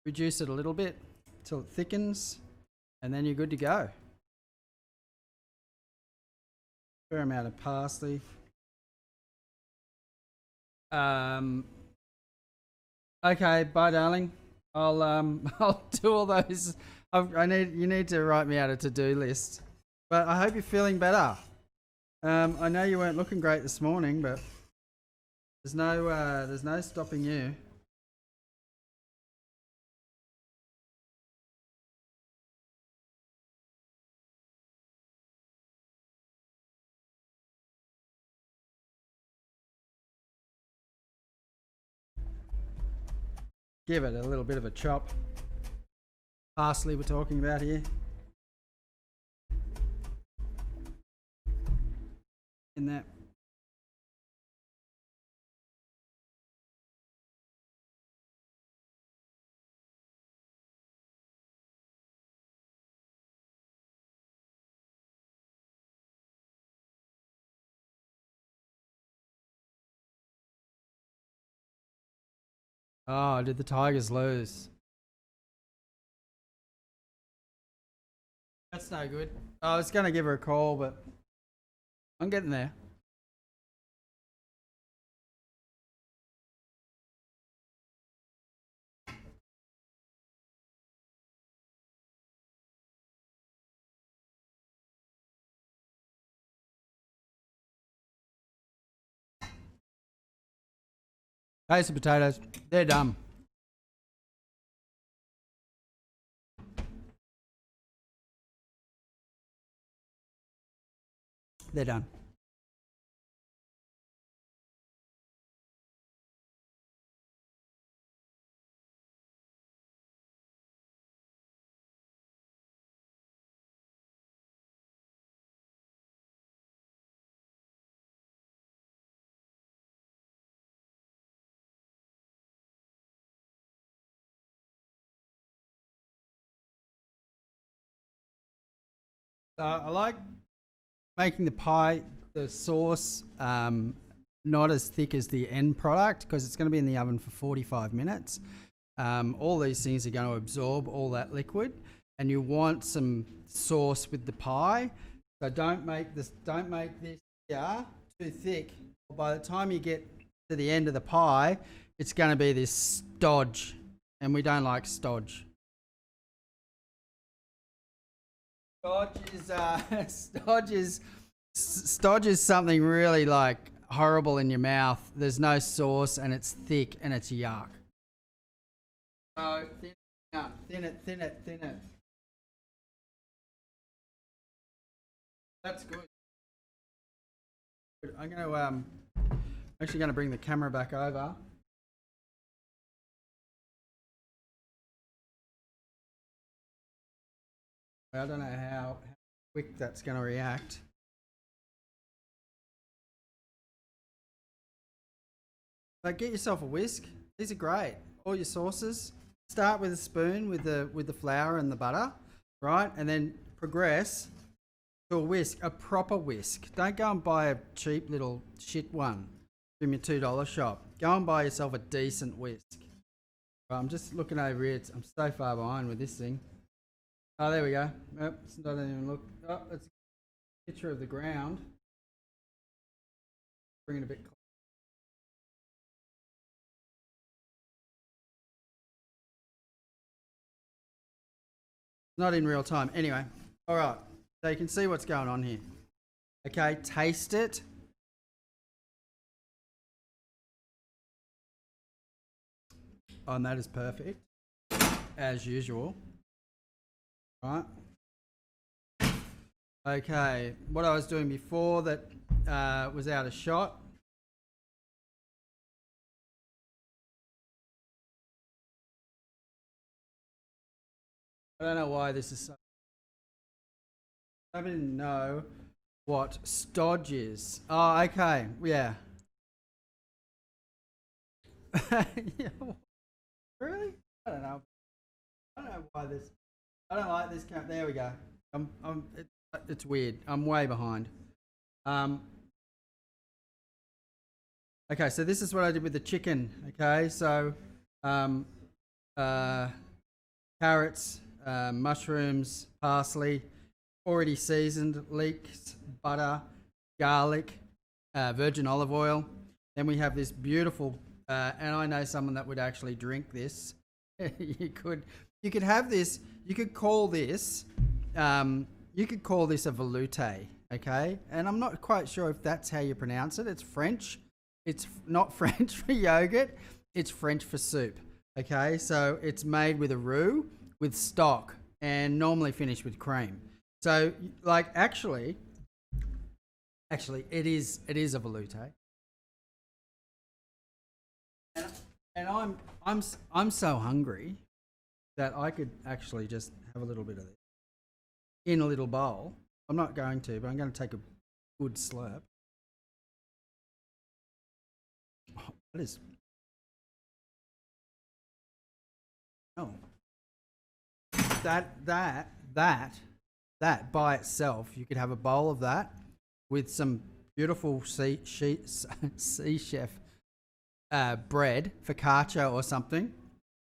Reduce it a little bit till it thickens, and then you're good to go. Fair amount of parsley. Okay, bye, darling. I'll I'll do all those. You need to write me out a to-do list. But I hope you're feeling better. I know you weren't looking great this morning, but there's no stopping you. Give it a little bit of a chop. Parsley we're talking about here. In that. Oh, did the Tigers lose? That's no good. I was going to give her a call, but I'm getting there. Taste the potatoes. They're done. They're done. I like making the pie, the sauce, not as thick as the end product because it's going to be in the oven for 45 minutes. All these things are going to absorb all that liquid, and you want some sauce with the pie. So don't make this here too thick. By the time you get to the end of the pie, it's going to be this stodge, and we don't like stodge. Stodge is something really like horrible in your mouth. There's no sauce and it's thick and it's yuck. So thin it. That's good. I'm actually gonna bring the camera back over. I don't know how quick that's going to react. But get yourself a whisk. These are great. All your sauces. Start with a spoon with the flour and the butter, right? And then progress to a whisk, a proper whisk. Don't go and buy a cheap little shit one from your $2 shop. Go and buy yourself a decent whisk. Right, I'm just looking over here. I'm so far behind with this thing. Oh, there we go. Nope, it doesn't even look. Oh, that's a picture of the ground. Bring it a bit closer. Not in real time. Anyway, all right. So you can see what's going on here. Okay, taste it. Oh, and that is perfect, as usual. Right. Okay, what I was doing before that was out of shot. I don't know why this is so. I didn't know what stodge is. Oh, okay, yeah. Yeah. Really? I don't know. I don't know why this. I don't like this. There we go. It's weird. I'm way behind. Okay, so this is what I did with the chicken. Okay, so carrots, mushrooms, parsley, already seasoned, leeks, butter, garlic, virgin olive oil. Then we have this beautiful, and I know someone that would actually drink this. You could have this. You could call this. You could call this a velouté, okay? And I'm not quite sure if that's how you pronounce it. It's French. It's not French for yogurt. It's French for soup, okay? So it's made with a roux, with stock, and normally finished with cream. So, like, actually, it is a velouté. And I'm so hungry that I could actually just have a little bit of this in a little bowl. I'm not going to, but I'm going to take a good slurp. Oh, what is? Oh, that by itself, you could have a bowl of that with some beautiful sea chef bread, focaccia or something,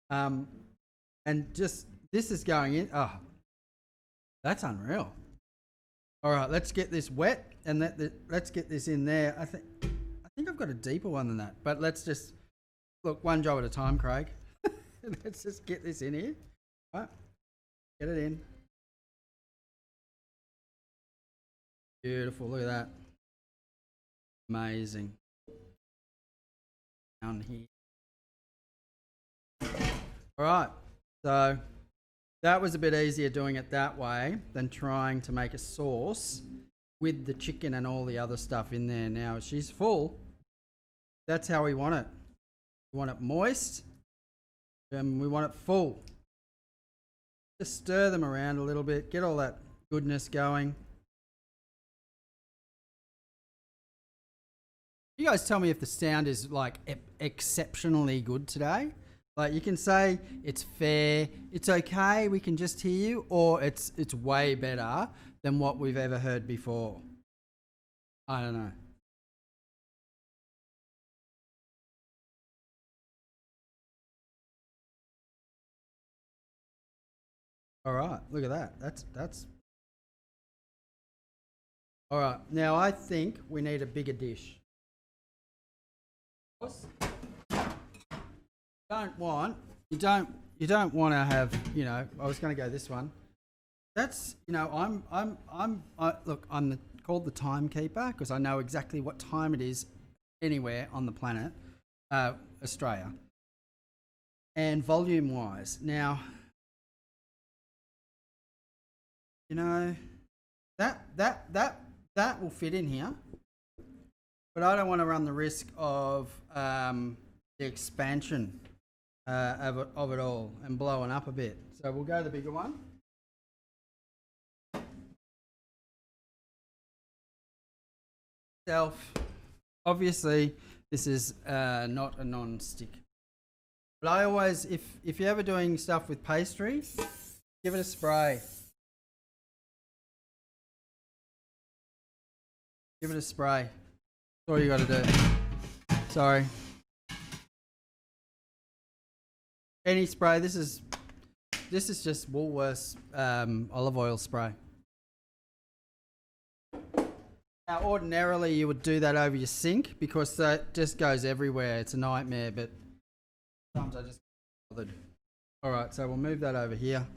and just this is going in. Oh, that's unreal. All right, let's get this wet and let's get this in there. I think I've got a deeper one than that, but let's just look one job at a time, Craig. Let's just get this in here. All right, get it in. Beautiful. Look at that. Amazing. Down here. All right, so that was a bit easier doing it that way than trying to make a sauce with the chicken and all the other stuff in there. Now she's full. That's how we want it. We want it moist and we want it full. Just stir them around a little bit, get all that goodness going. You guys tell me if the sound is like exceptionally good today. Like you can say it's fair, it's okay, we can just hear you, or it's way better than what we've ever heard before. I don't know. All right, look at that. That's all right. Now I think we need a bigger dish. You don't want to have, you know, I was going to go this one. That's, you know, look, I'm called the timekeeper because I know exactly what time it is anywhere on the planet, Australia. And volume wise, now, you know, that will fit in here, but I don't want to run the risk of the expansion of it all and blowing up a bit. So we'll go the bigger one. Obviously, this is not a non-stick. But I always, if you're ever doing stuff with pastry, give it a spray. Give it a spray. That's all you got to do. Sorry. Any spray. This is just Woolworths olive oil spray. Now, ordinarily you would do that over your sink because that just goes everywhere. It's a nightmare, but sometimes I just get bothered. All right, so we'll move that over here.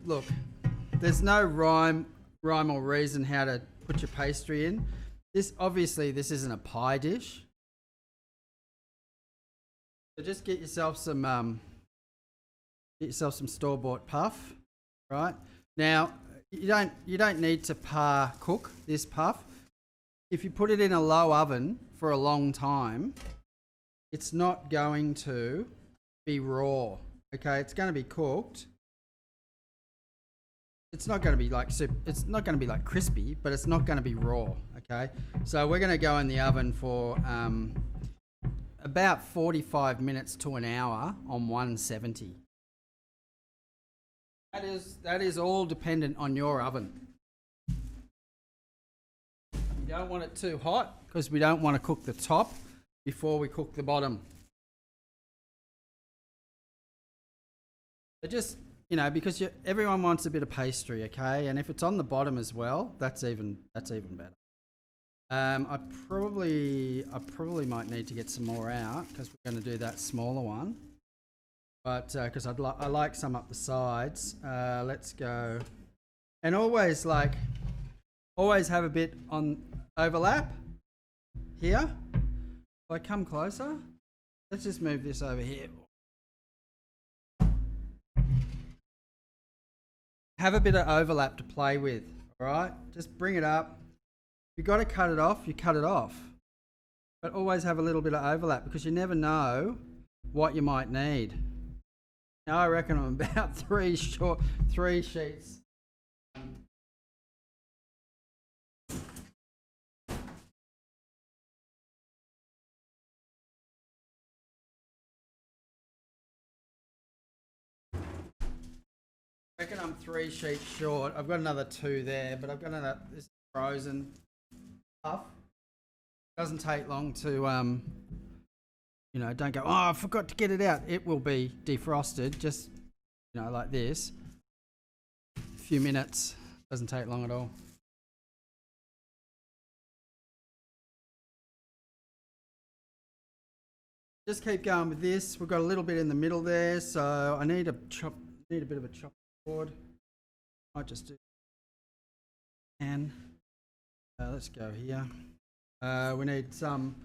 Look, there's no rhyme or reason how to put your pastry in. This isn't a pie dish. So just get yourself some store-bought puff, right? Now, you don't need to par cook this puff. If you put it in a low oven for a long time, it's not going to be raw. Okay, it's going to be cooked. It's not going to be like it's not going to be like crispy, but it's not going to be raw. Okay, so we're going to go in the oven for about 45 minutes to an hour on 170. That is all dependent on your oven. You don't want it too hot because we don't want to cook the top before we cook the bottom. But just, you know, because everyone wants a bit of pastry, okay? And if it's on the bottom as well, that's even better. I probably might need to get some more out because we're going to do that smaller one. But because I like some up the sides. Let's go. And always have a bit on overlap here. If I come closer, let's just move this over here. Have a bit of overlap to play with, all right? Just bring it up. If you've got to cut it off, you cut it off. But always have a little bit of overlap because you never know what you might need. Now I reckon I'm about three sheets. I reckon I'm 3 sheets short. I've got another 2 there, but I've got this frozen puff. Doesn't take long to you know, don't go, oh, I forgot to get it out. It will be defrosted, just, you know, like this. A few minutes. Doesn't take long at all. Just keep going with this. We've got a little bit in the middle there, so I need a bit of a chop board. Might just do. And let's go here. We need some.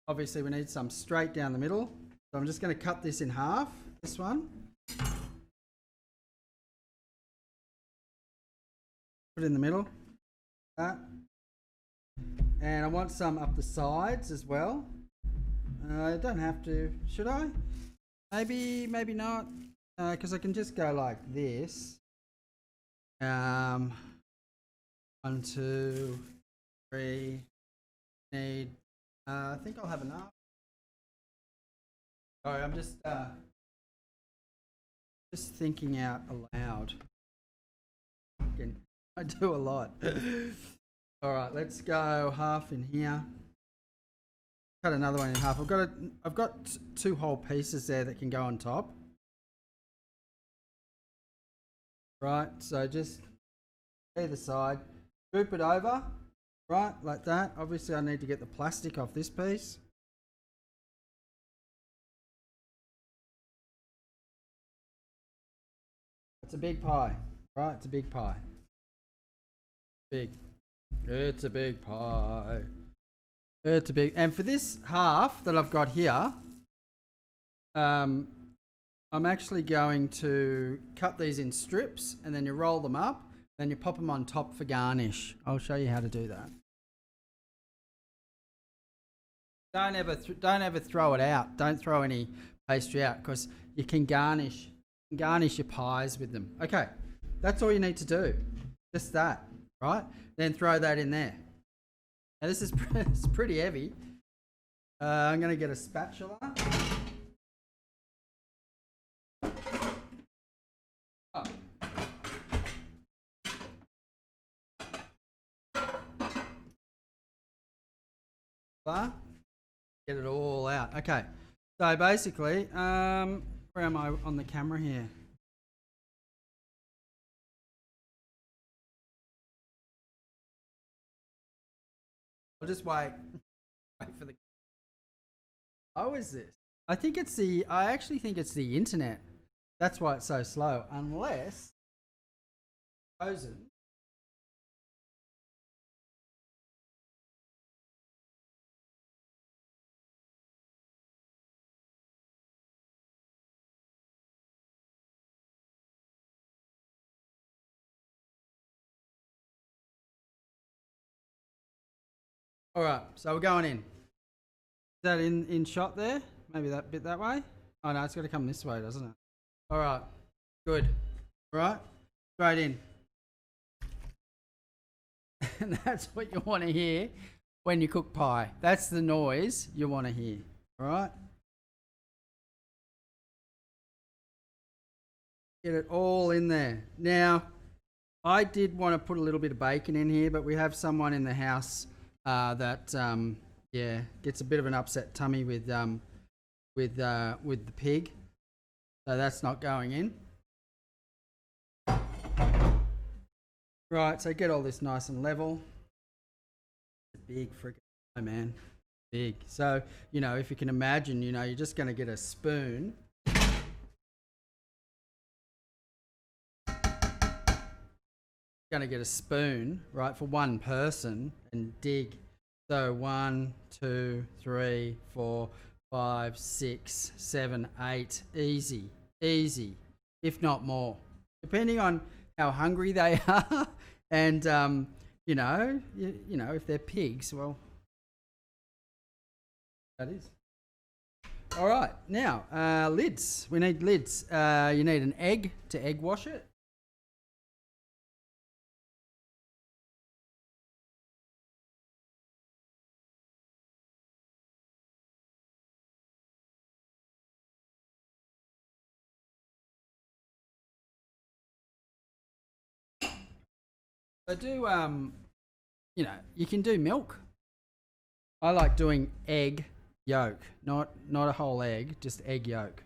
Obviously, we need some straight down the middle. So I'm just going to cut this in half, this one. Put it in the middle. that. And I want some up the sides as well. I don't have to. Should I? Maybe not. Because I can just go like this. 1, 2, 3. Need. I think I'll have enough. Sorry, I'm just thinking out aloud. I do a lot. All right, let's go half in here. Cut another one in half. I've got 2 whole pieces there that can go on top. Right, so just either side, scoop it over, right, like that. Obviously, I need to get the plastic off this piece. It's a big pie, right? It's a big pie. Big. It's a big pie. It's a big. And for this half that I've got here, I'm actually going to cut these in strips, and then you roll them up, then you pop them on top for garnish. I'll show you how to do that. Don't ever throw it out. Don't throw any pastry out, because you can garnish your pies with them. Okay, that's all you need to do. Just that, right? Then throw that in there. Now this is it's pretty heavy. I'm going to get a spatula. Get it all out. Okay, so basically, where am I on the camera here? I'll just wait for the. How is this? I actually think it's the internet. That's why it's so slow. Unless frozen. All right, so we're going in. Is that in shot there? Maybe that bit that way? Oh no, it's got to come this way, doesn't it? All right, good. All right, straight in. And that's what you want to hear when you cook pie. That's the noise you want to hear. All right? Get it all in there. Now, I did want to put a little bit of bacon in here, but we have someone in the house that gets a bit of an upset tummy with the pig, so that's not going in. Right, so get all this nice and level. It's a big freaking pie, man, big. So if you can imagine, you're just going to get a spoon. Going to get a spoon, right, for one person and dig. So 1, 2, 3, 4, 5, 6, 7, 8, easy, if not more, depending on how hungry they are, and if they're pigs, well, that is. All right, now lids. We need lids. You need an egg to egg wash it. I do, you can do milk. I like doing egg yolk, not a whole egg, just egg yolk.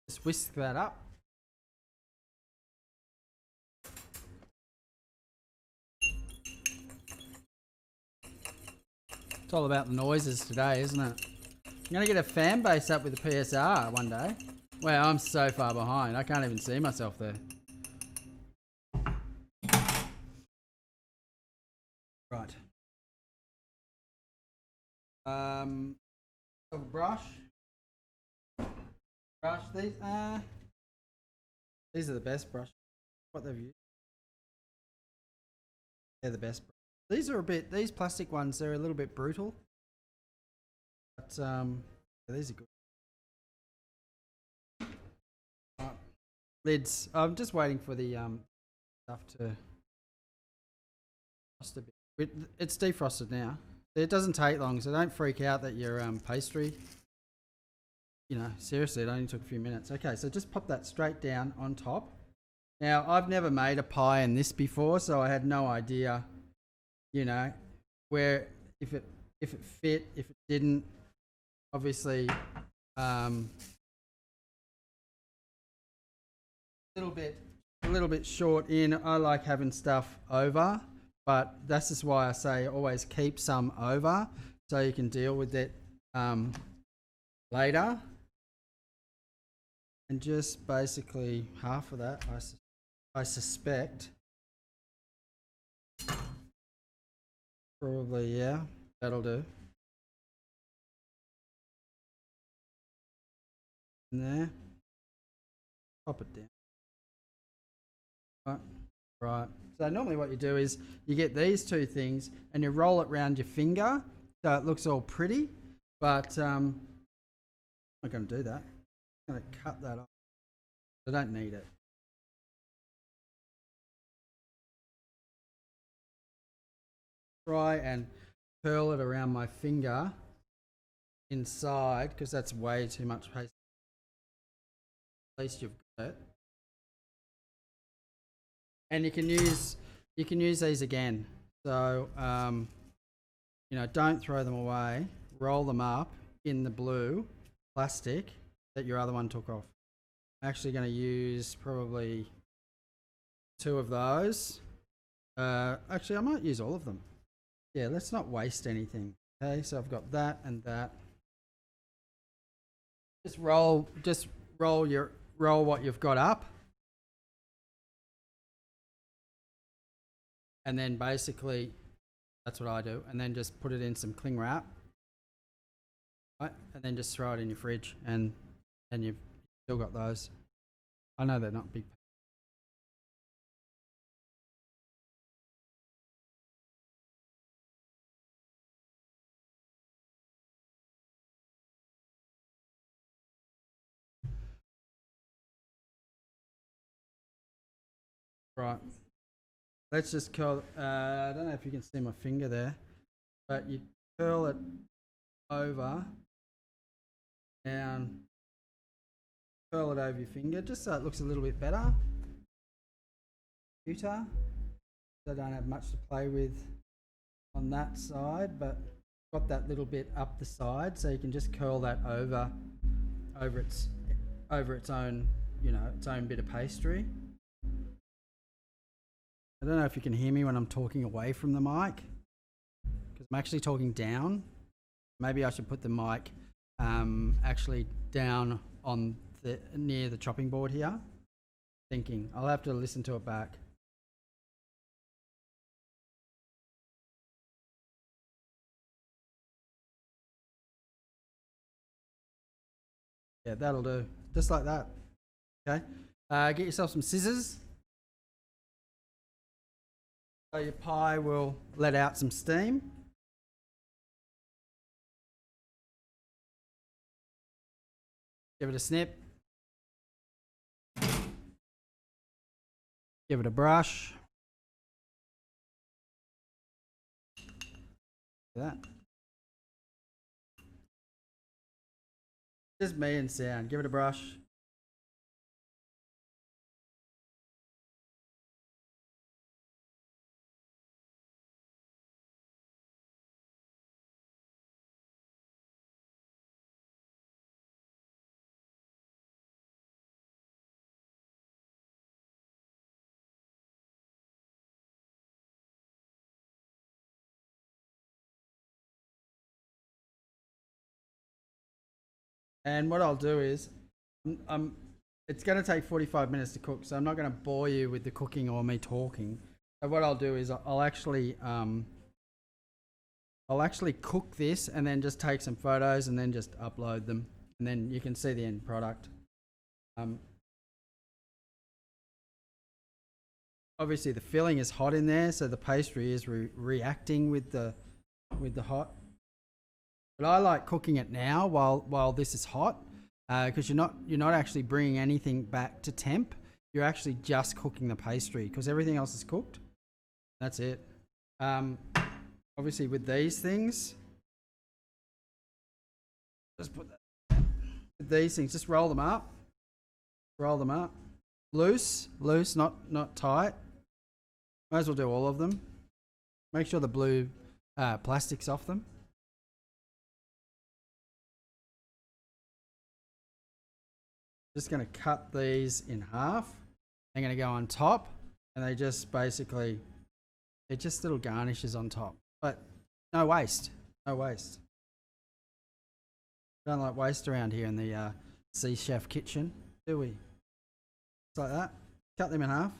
Just whisk that up. It's all about the noises today, isn't it? I'm going to get a fan base up with the PSR one day. Well, I'm so far behind, I can't even see myself there. Right. A brush. These are the best brushes. What they've used. They're the best. These plastic ones, they're a little bit brutal. But these are good. Lids. I'm just waiting for the stuff to frost a bit. It's defrosted now. It doesn't take long, so don't freak out that your pastry. You know, seriously, it only took a few minutes. Okay, so just pop that straight down on top. Now, I've never made a pie in this before, so I had no idea, you know, where if it fit, if it didn't. Obviously, a little bit short in. I like having stuff over, but that's just why I say always keep some over so you can deal with it later. And just basically half of that, I suspect. Probably, yeah, that'll do. In there. Pop it down. Right. So normally what you do is you get these two things and you roll it around your finger so it looks all pretty. But I'm not going to do that. I'm going to cut that off. I don't need it. Try and curl it around my finger inside because that's way too much paste. At least you've got it. And you can use these again. So you know, don't throw them away. Roll them up in the blue plastic that your other one took off. I'm actually going to use probably 2 of those. Actually, I might use all of them. Yeah, let's not waste anything. Okay, so I've got that and that. Just roll what you've got up. And then basically, that's what I do. And then just put it in some cling wrap. Right? And then just throw it in your fridge. And you've still got those. I know they're not big. Right. Let's just curl. I don't know if you can see my finger there. But you curl it over. Down. Curl it over your finger just so it looks a little bit better. Computer. I don't have much to play with on that side, but got that little bit up the side, so you can just curl that over its own, you know, its own bit of pastry. I don't know if you can hear me when I'm talking away from the mic because I'm actually talking down. Maybe I should put the mic actually down on near the chopping board here. Thinking I'll have to listen to it back. Yeah, that'll do. Just like that. Okay. Get yourself some scissors. So your pie will let out some steam. Give it a snip. Give it a brush. That. Just me and sound. Give it a brush. And what I'll do is, it's going to take 45 minutes to cook, so I'm not going to bore you with the cooking or me talking. So what I'll do is I'll actually, I'll I'll actually cook this and then just take some photos and then just upload them, and then you can see the end product. Obviously the filling is hot in there, so the pastry is reacting with the hot. But I like cooking it now while this is hot, because you're not actually bringing anything back to temp. You're actually just cooking the pastry because everything else is cooked. That's it. Obviously with these things, just put that. With these things, just roll them up. Roll them up. Loose, not tight. Might as well do all of them. Make sure the blue plastic's off them. Just going to cut these in half. They're going to go on top, and they just basically, they're just little garnishes on top. But no waste. No waste. Don't like waste around here in the Sea Chef kitchen, do we? Just like that. Cut them in half.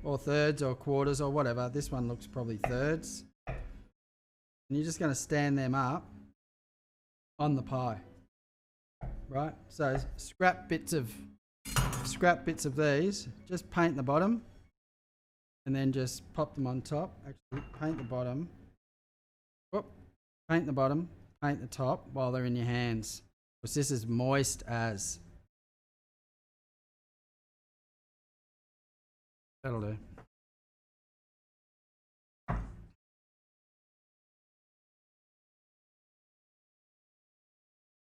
Or thirds or quarters or whatever. This one looks probably thirds. And you're just going to stand them up on the pie. Right? So scrap bits of these, just paint the bottom and then just pop them on top. Actually, paint the bottom. Whoop. Paint the bottom, paint the top while they're in your hands. Because this is moist as. That'll do.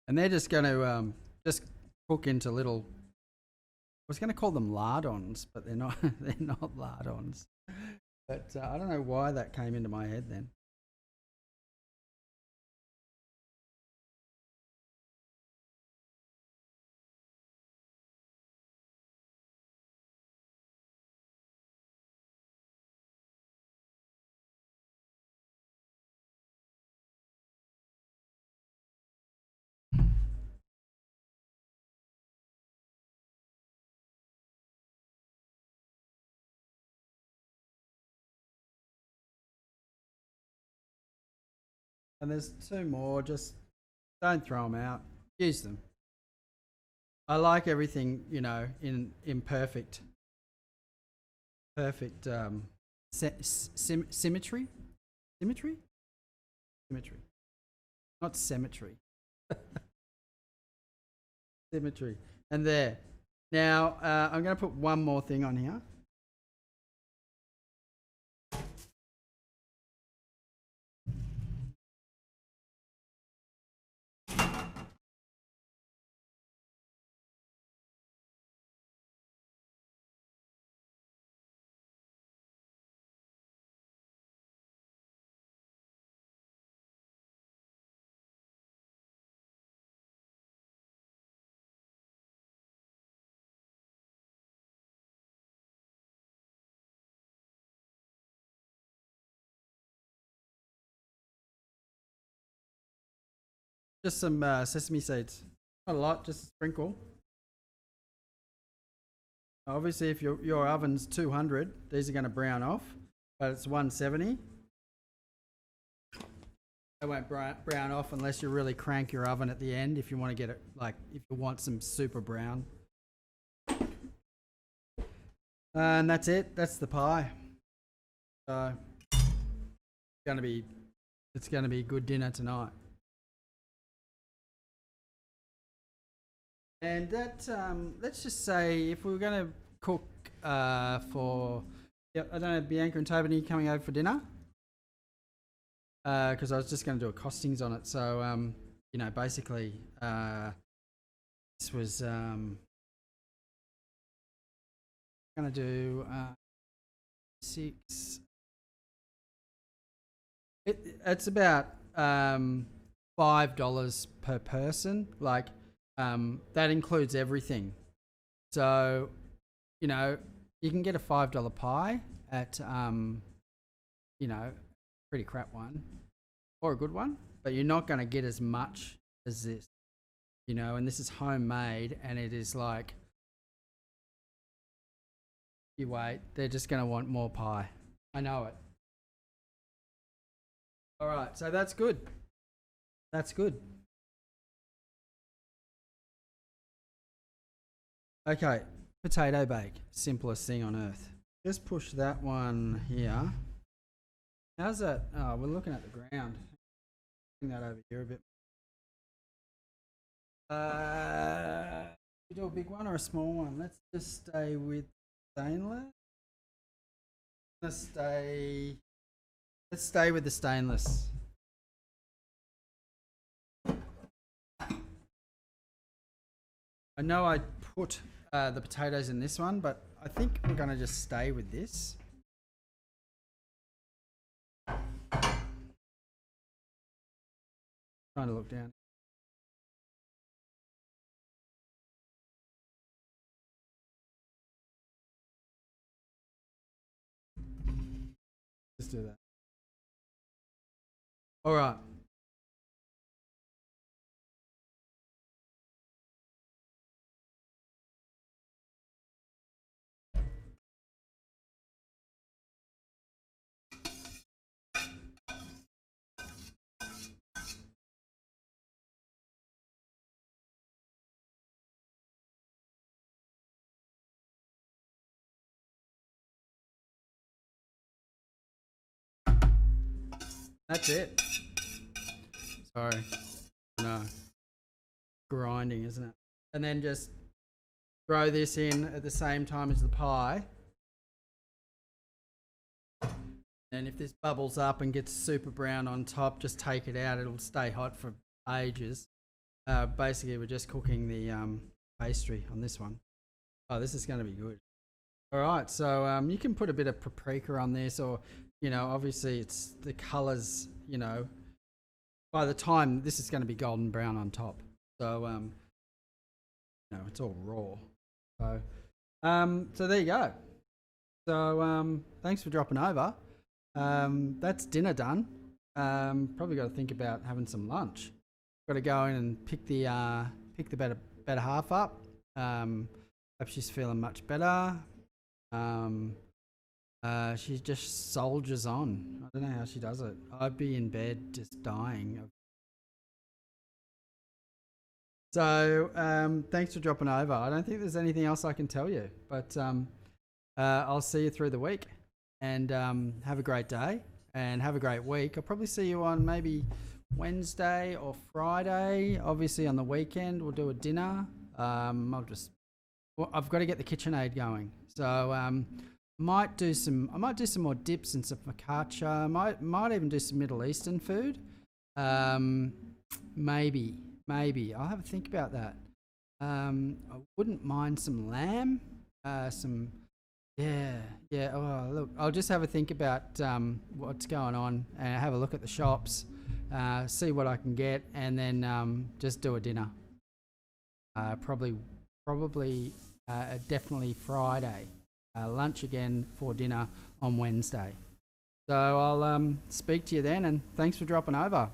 And they're just going to just cook into little. I was going to call them lardons, but they're not. They're not lardons. But I don't know why that came into my head then. And there's two more, just don't throw them out. Use them. I like everything, you know, in perfect symmetry. Symmetry? Symmetry. Not cemetery. Symmetry. And there. Now, I'm going to put one more thing on here. Just some sesame seeds. Not a lot, just a sprinkle. Obviously, if your oven's 200, these are going to brown off, but it's 170. They won't brown off unless you really crank your oven at the end if you want to get it, like, if you want some super brown. And that's it. That's the pie. So, it's going to be a good dinner tonight. And that, let's just say, if we were going to cook for, I don't know, Bianca and Toby, are you coming over for dinner? Because I was just going to do a costings on it. So, you know, basically, this was going to do 6. It's about $5 per person. Like, that includes everything. So, you know, you can get a $5 pie at, you know, pretty crap one or a good one, but you're not going to get as much as this, you know, and this is homemade, and it is like, you wait, they're just going to want more pie. I know it. All right, so that's good. That's good. Okay, potato bake, simplest thing on earth. Just push that one here. How's that? Oh, we're looking at the ground. Bring that over here a bit. You do a big one or a small one? Let's just stay with stainless. Let's stay with the stainless. I know I put the potatoes in this one, but I think we're going to just stay with this. Trying to look down. Just do that. All right. That's it. Sorry. No. Grinding, isn't it? And then just throw this in at the same time as the pie. And if this bubbles up and gets super brown on top, just take it out. It'll stay hot for ages. Basically, we're just cooking the pastry on this one. Oh, this is going to be good. All right, so you can put a bit of paprika on this, or, you know, obviously it's the colors, you know, by the time this is going to be golden brown on top. So, you know, it's all raw. So there you go. So thanks for dropping over. That's dinner done. Probably got to think about having some lunch. Got to go in and pick the better half up. Hope she's feeling much better. She just soldiers on. I don't know how she does it. I'd be in bed just dying. So thanks for dropping over. I don't think there's anything else I can tell you, but I'll see you through the week, and have a great day and have a great week. I'll probably see you on maybe Wednesday or Friday. Obviously on the weekend we'll do a dinner. I've got to get the KitchenAid going, so I might do some more dips and some focaccia. Might even do some Middle Eastern food. Maybe I'll have a think about that. I wouldn't mind some lamb. Yeah. Oh, look, I'll just have a think about what's going on and have a look at the shops, see what I can get, and then just do a dinner. Definitely Friday. Lunch again for dinner on Wednesday. So I'll speak to you then, and thanks for dropping over.